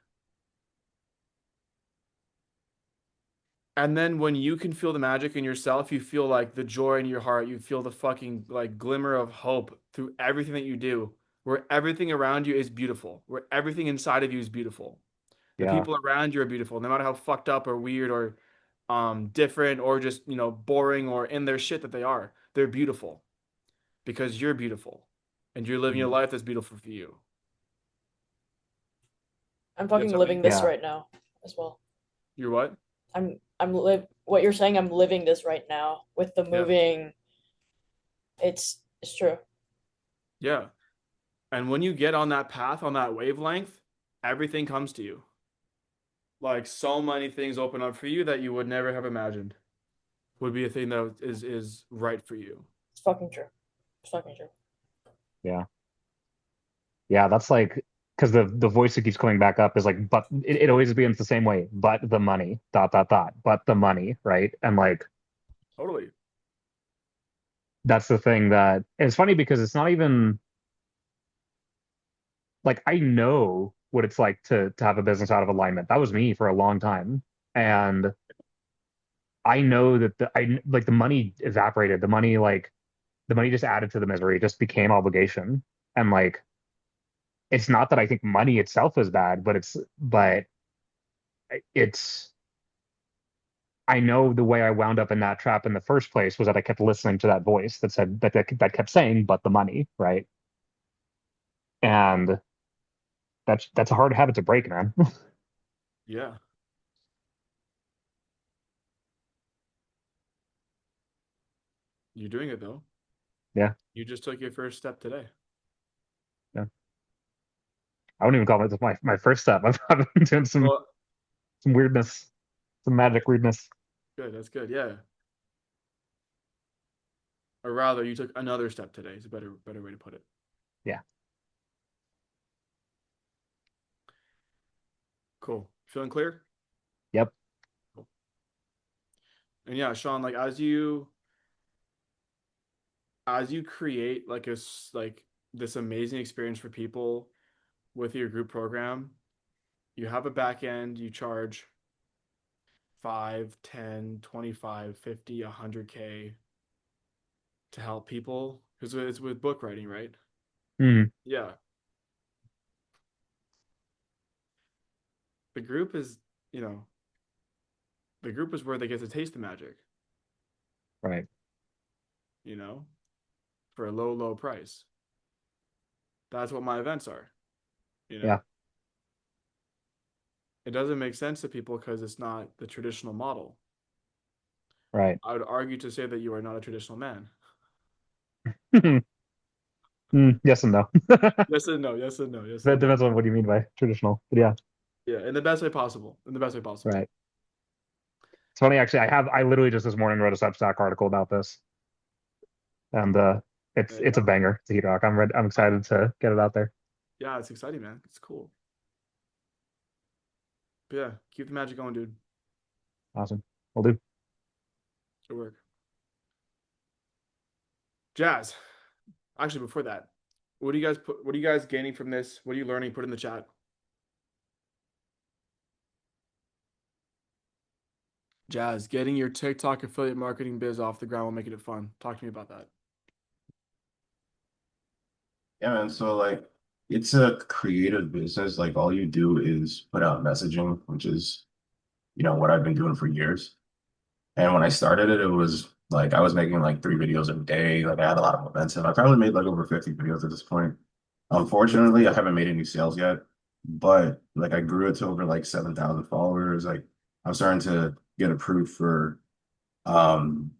And then when you can feel the magic in yourself, you feel like the joy in your heart, you feel the fucking like glimmer of hope through everything that you do, where everything around you is beautiful, where everything inside of you is beautiful. The Yeah. people around you are beautiful, no matter how fucked up or weird or different or just, boring or in their shit that they are. They're beautiful because you're beautiful and you're living a life that's beautiful for you. I'm You have fucking living something? this Yeah. right now as well. You're what? I'm live what you're saying, I'm living this right now with the Yeah. moving. It's true. Yeah. And when you get on that path, on that wavelength, everything comes to you. Like so many things open up for you that you would never have imagined would be a thing that is right for you. It's fucking true. It's fucking true. Yeah. Yeah. That's like, because the voice that keeps coming back up is like, but it always begins the same way, but the money, dot, dot, dot, but the money, right? And like, Totally. that's the thing that it's funny because it's not even like I know what it's like to have a business out of alignment. That was me for a long time. And I know that I like the money evaporated. The money just added to the misery. It just became obligation. And like it's not that I think money itself is bad, but it's I know the way I wound up in that trap in the first place was that I kept listening to that voice that said that kept saying, but the money, right? And that's a hard habit to break, man. Yeah. You're doing it though. Yeah. You just took your first step today. Yeah. I wouldn't even call it my first step. I've been doing Well, some weirdness, some magic weirdness. good. That's good. Yeah. Or rather, you took another step today. Is a better way to put it. Yeah. Cool. Feeling clear? Yep. Cool. And yeah, Sean, like as you create like this amazing experience for people with your group program, you have a back end, you charge 5, 10, 25, 50, 100K to help people because it's with book writing, right? Mm, Yeah. The group is, you know, the group is where they get to taste the magic, right. you know, for a low, low price. That's what my events are, you know. Yeah. It doesn't make sense to people because it's not the traditional model. Right. I would argue to say that you are not a traditional man. Yes and no. Yes and no, yes and no, yes That and no. depends on what you mean by traditional. But yeah, Yeah, in the best way possible. In the best way possible. right. It's funny actually. I literally just this morning wrote a Substack article about this, and it's a Yeah, banger. It's a heat rock. I'm excited to get it out there. yeah, it's exciting, man. It's cool. But yeah, keep the magic going, dude. Awesome. We'll do. Good work. Jazz. Actually, before that, what are you guys gaining from this? What are you learning? Put in the chat. Jazz, getting your TikTok affiliate marketing biz off the ground while making it fun. Talk to me about that. Yeah, man. So like it's a creative business. Like all you do is put out messaging, which is, what I've been doing for years. And when I started it, it was like I was making like 3 videos a day. Like I had a lot of momentum. I probably made like over 50 videos at this point. Unfortunately, I haven't made any sales yet, but like I grew it to over like 7,000 followers. Like I'm starting to get approved for um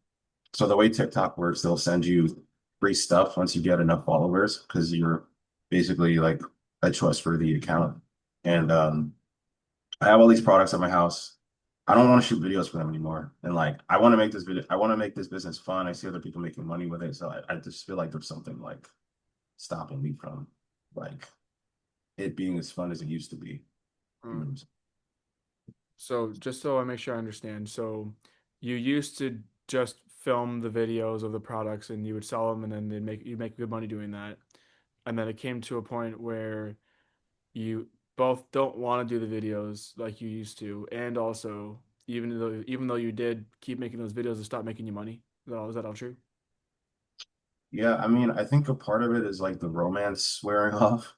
so the way TikTok works, they'll send you free stuff once you get enough followers because you're basically like a trustworthy account. And I have all these products at my house. I don't want to shoot videos for them anymore. And like I want to make this video, I want to make this business fun. I see other people making money with it. So I just feel like there's something like stopping me from like it being as fun as it used to be. You know what Mm. I'm saying? So just so I make sure I understand, so you used to just film the videos of the products and you would sell them and then you make good money doing that. And then it came to a point where you both don't want to do the videos like you used to, and also even though you did keep making those videos, it stopped making you money. Is that all true? Yeah, I mean, I think a part of it is like the romance wearing off,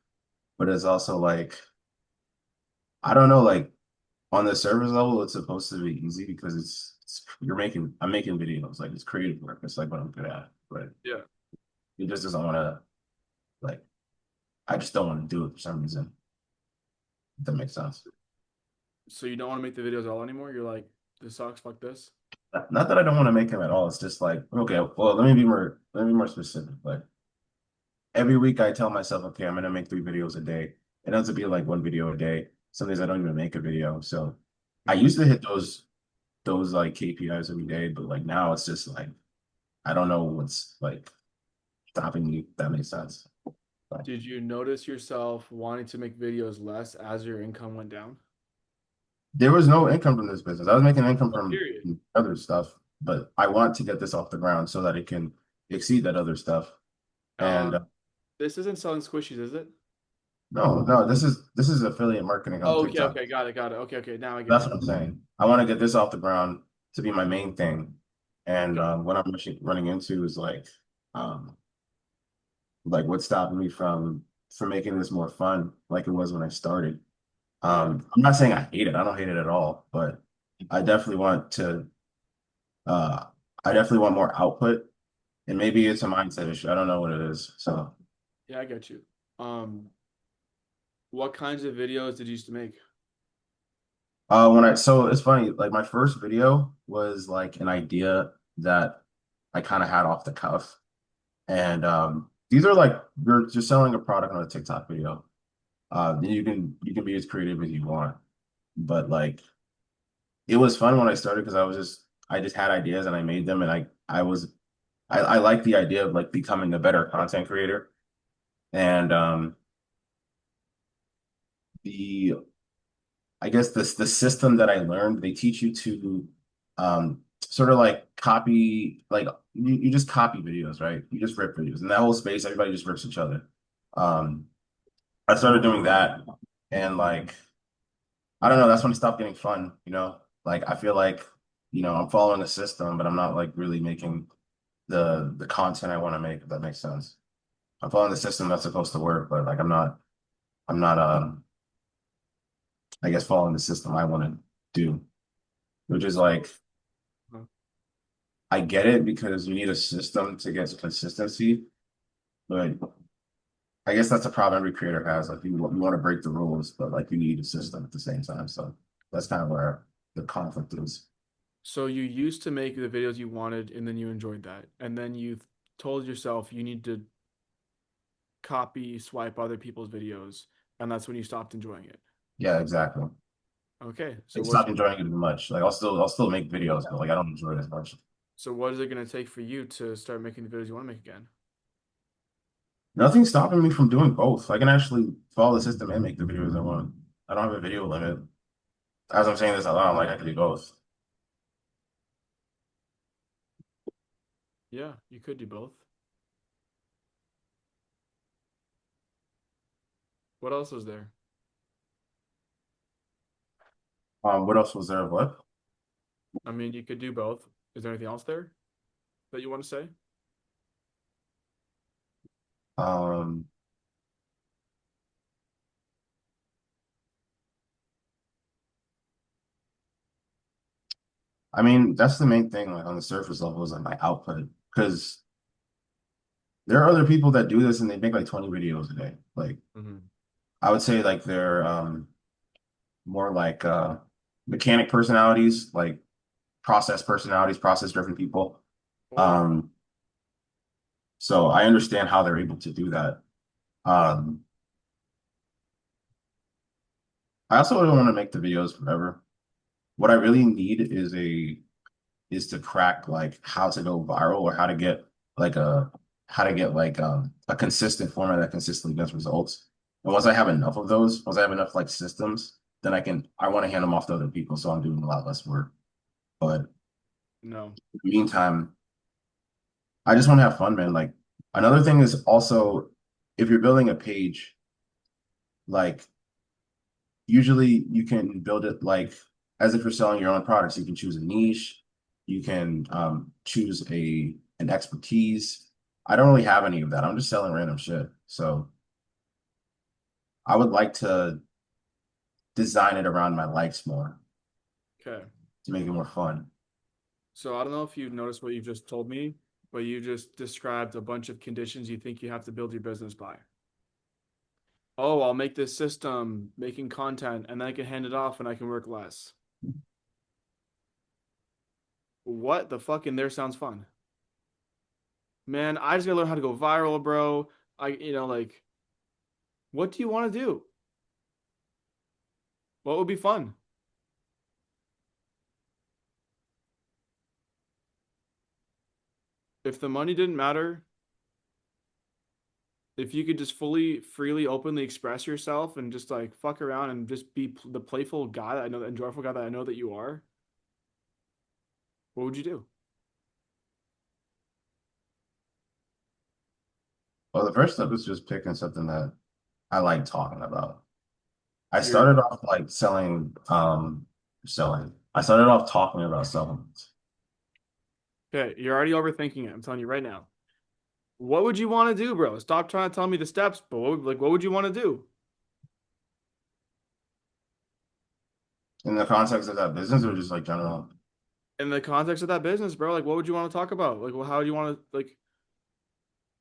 but it's also like I don't know, like on the service level, it's supposed to be easy because I'm making videos, like it's creative work. It's like what I'm good at, but Yeah. it just doesn't want to like I just don't want to do it for some reason. If that makes sense. So you don't want to make the videos at all anymore? You're like, this sucks, fuck this. Not that I don't want to make them at all. It's just like, okay, well, let me be more specific. Like every week I tell myself, okay, I'm gonna make 3 videos a day. It ends up being like 1 video a day. Some days I don't even make a video. So I Mm. used to hit those like KPIs every day, but like now it's just like I don't know what's like stopping me, if that makes sense. But Did you notice yourself wanting to make videos less as your income went down? there was no income from this business. I was making income Oh, from period. other stuff, but I want to get this off the ground so that it can exceed that other stuff. And Um, this isn't selling squishies, is it? no, no, this is affiliate marketing on Oh, okay, TikTok. okay, got it, got it. Okay, okay, now I get That's it. what I'm saying. I want to get this off the ground to be my main thing. And Okay. what I'm running into is um, like what's stopping me from making this more fun, like it was when I started. Yeah. I'm not saying I hate it. I don't hate it at all, but I definitely want to. Uh, I definitely want more output, and maybe it's a mindset issue. I don't know what it is. So, Yeah, I get you. What kinds of videos did you used to make? so it's funny. Like my first video was like an idea that I kind of had off the cuff. And these are like you're just selling a product on a TikTok video. Then you can be as creative as you want. But like it was fun when I started because I just had ideas and I made them and I like the idea of like becoming a better content creator. And the I guess the system that I learned, they teach you to sort of like copy, like you just copy videos, right? You just rip videos. In that whole space, everybody just rips each other. Um, I started doing that and like I don't know, that's when it stopped getting fun. Like I feel like, I'm following the system, but I'm not like really making the content I want to make, if that makes sense. I'm following the system that's supposed to work, but like I'm not I guess following the system I want to do, which is like Huh. I get it because you need a system to get consistency, but I guess that's a problem every creator has. Like you want to break the rules, but like you need a system at the same time. So that's kind of where the conflict is. So you used to make the videos you wanted and then you enjoyed that. And then you told yourself you need to copy, swipe other people's videos, and that's when you stopped enjoying it. Yeah, exactly. Okay. I stopped enjoying it as much. Like I'll still make videos, but like I don't enjoy it as much. So what is it going to take for you to start making the videos you want to make again? Nothing's stopping me from doing both. I can actually follow the system and make the videos I want. I don't have a video limit. As I'm saying this out loud, I'm like I can do both. Yeah, you could do both. What else is there? What else was there? What? I mean, you could do both. Is there anything else there that you want to say? Um, I mean, that's the main thing, like on the surface level, is like my output. Because there are other people that do this and they make like 20 videos a day. Like Hmm. I would say like they're more like mechanic personalities, like process personalities, process driven people. Oh, Um, so I understand how they're able to do that. Um, I also don't want to make the videos forever. What I really need is to crack like how to go viral or like a how to get like a consistent format that consistently gets results. And once I have enough of those, once I have enough like systems, then I want to hand them off to other people, so I'm doing a lot less work. But no. in the meantime, I just want to have fun, man. Like another thing is also if you're building a page, like usually you can build it like as if you're selling your own products. You can choose a niche, you can choose an expertise. I don't really have any of that. I'm just selling random shit. So I would like to design it around my likes more Okay. to make it more fun. So I don't know if you noticed what you just told me, but you just described a bunch of conditions you think you have to build your business by. Oh, I'll make this system making content and then I can hand it off and I can work less. What the fuck in there sounds fun? Man, I just gotta learn how to go viral, bro. Like, what do you want to do? What would be fun? If the money didn't matter, if you could just fully, freely, openly express yourself and just like fuck around and just be the playful guy that I know, the enjoyable guy that I know that you are, what would you do? Well, the first step is just picking something that I like talking about. I You're started off like selling. I started off talking about supplements. okay. You're already overthinking it. I'm telling you right now. What would you want to do, bro? Stop trying to tell me the steps, but what would you want to do? In the context of that business or just like general? In the context of that business, bro, like what would you want to talk about? Like, well, how do you want to like,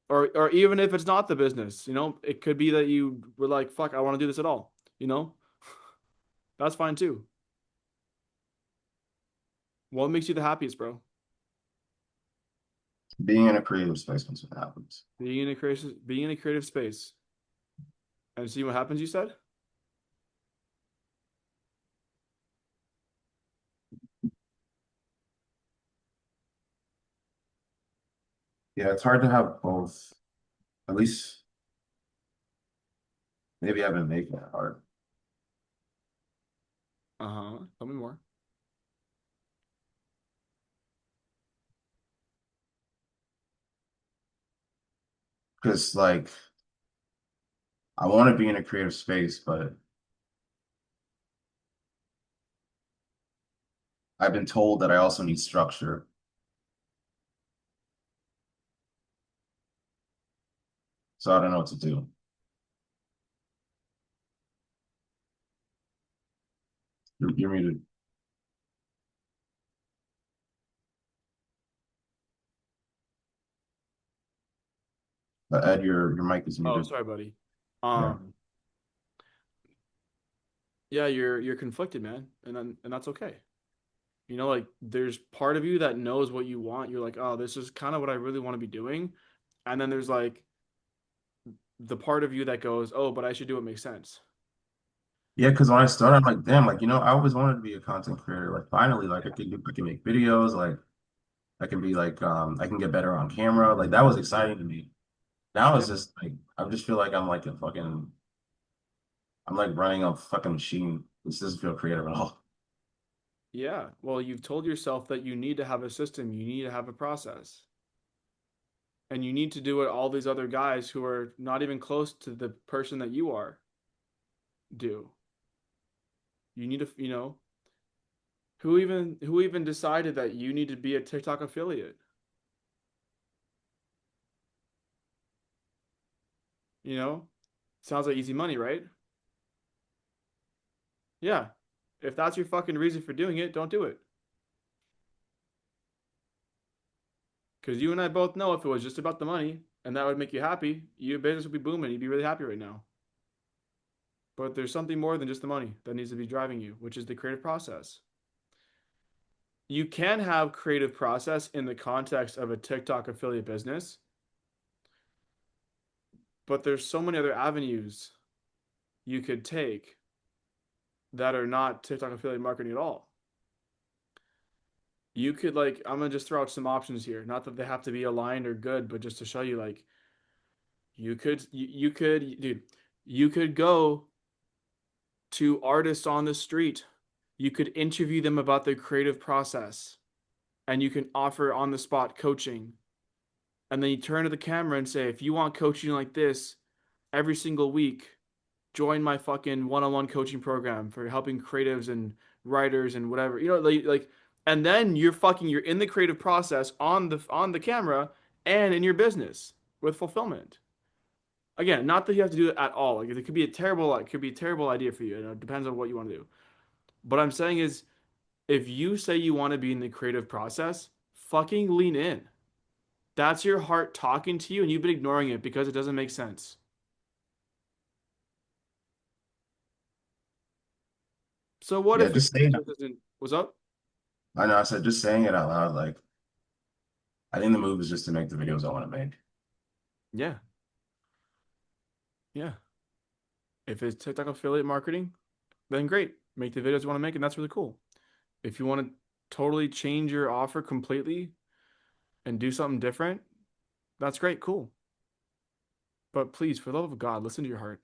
or even if it's not the business, it could be that you were like, fuck, I want to do this at all. You know, that's fine too. What makes you the happiest, bro? Being in a creative space makes it happens. Being in a creative space and see what happens. You said, Yeah, it's hard to have both. At least maybe I've been making it hard. uh-huh. Tell me more. Because like I want to be in a creative space, but I've been told that I also need structure. So I don't know what to do. You're muted. Ed, your mic is Oh, muted. sorry, buddy. Yeah. Um, yeah, you're conflicted, man, and that's okay. Like there's part of you that knows what you want. You're like, oh, this is kind of what I really want to be doing. And then there's like the part of you that goes, oh, but I should do what makes sense. Yeah, because when I started, I'm like, damn, like, I always wanted to be a content creator. Like finally, like I can make videos, like I can be like I can get better on camera. Like that was exciting to me. Now Yeah. it's just like I just feel like I'm like running a fucking machine. This doesn't feel creative at all. Yeah. Well, you've told yourself that you need to have a system, you need to have a process. And you need to do what all these other guys who are not even close to the person that you are do. You need to, who even decided that you need to be a TikTok affiliate? You know? Sounds like easy money, right? Yeah. If that's your fucking reason for doing it, don't do it. Because you and I both know if it was just about the money and that would make you happy, your business would be booming. You'd be really happy right now. But there's something more than just the money that needs to be driving you, which is the creative process. You can have creative process in the context of a TikTok affiliate business, but there's so many other avenues you could take that are not TikTok affiliate marketing at all. You could like, I'm gonna just throw out some options here. Not that they have to be aligned or good, but just to show you like dude, you could go to artists on the street. You could interview them about their creative process and you can offer on the spot coaching. And then you turn to the camera and say, if you want coaching like this every single week, join my fucking one-on-one coaching program for helping creatives and writers and whatever. You know, like and then you're in the creative process on the camera and in your business with fulfillment. Again, not that you have to do it at all. Like it could be a terrible idea for you. It depends on what you want to do. What I'm saying is if you say you want to be in the creative process, fucking lean in. That's your heart talking to you and you've been ignoring it because it doesn't make sense. So what Yeah, if your just saying. business isn't, what's up? I know. I said just saying it out loud. Like, I think the move is just to make the videos I want to make. Yeah. Yeah. If it's TikTok affiliate marketing, then great. Make the videos you want to make, and that's really cool. If you want to totally change your offer completely and do something different, that's great, cool. But please, for the love of God, listen to your heart.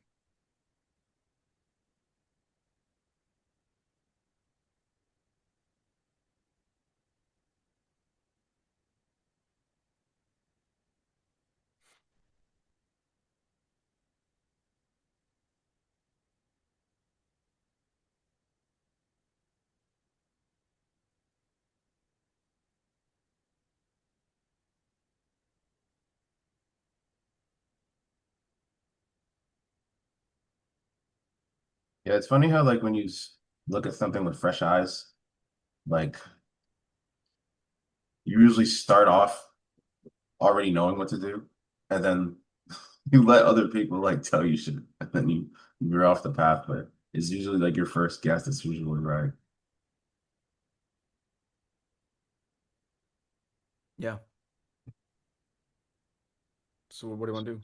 Yeah, it's funny how like when you look at something with fresh eyes, like you usually start off already knowing what to do, and then you let other people like tell you shit, and then you veer off the path. But it's usually like your first guess that's usually right. Yeah. So what do you want to do?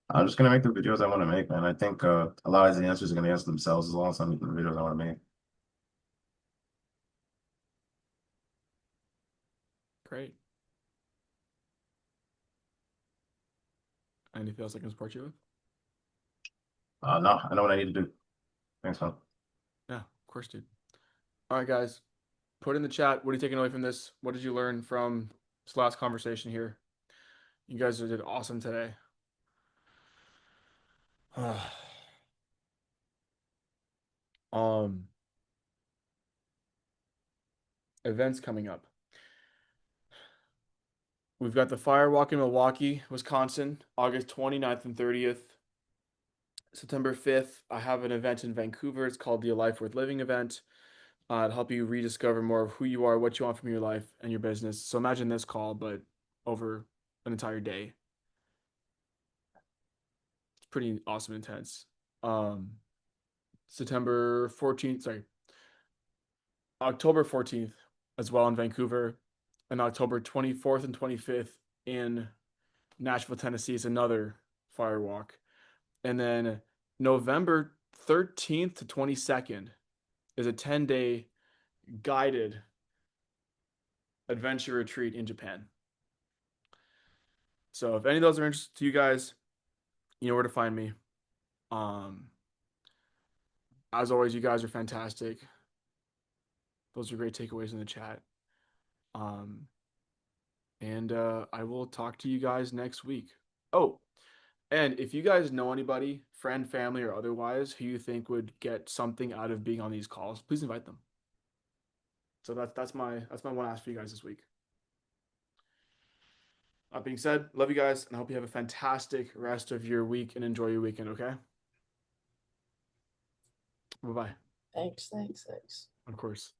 I'm just gonna make the videos I want to make, man. I think a lot of the answers are gonna answer themselves as long as I'm making the videos I want to make. Great. Anything else I can support you with? No, I know what I need to do. Thanks, man. Yeah, of course, dude. All right, guys. Put in the chat. What are you taking away from this? What did you learn from this last conversation here? You guys did awesome today. Um, events coming up. We've got the Firewalk in Milwaukee, Wisconsin, August 29th and 30th. September 5th, I have an event in Vancouver. It's called the A Life Worth Living event. To help you rediscover more of who you are, what you want from your life and your business. So imagine this call, but over an entire day. It's pretty awesome, intense. September 14th, sorry, October 14th as well in Vancouver, and October 24th and 25th in Nashville, Tennessee is another firewalk. And then November 13th to 22nd is a 10-day guided adventure retreat in Japan. So if any of those are interested to you guys, you know where to find me. As always, you guys are fantastic. Those are great takeaways in the chat. And I will talk to you guys next week. Oh, and if you guys know anybody, friend, family, or otherwise, who you think would get something out of being on these calls, please invite them. So that's my one ask for you guys this week. That being said, love you guys, and I hope you have a fantastic rest of your week and enjoy your weekend, okay? Bye-bye. Thanks. Of course.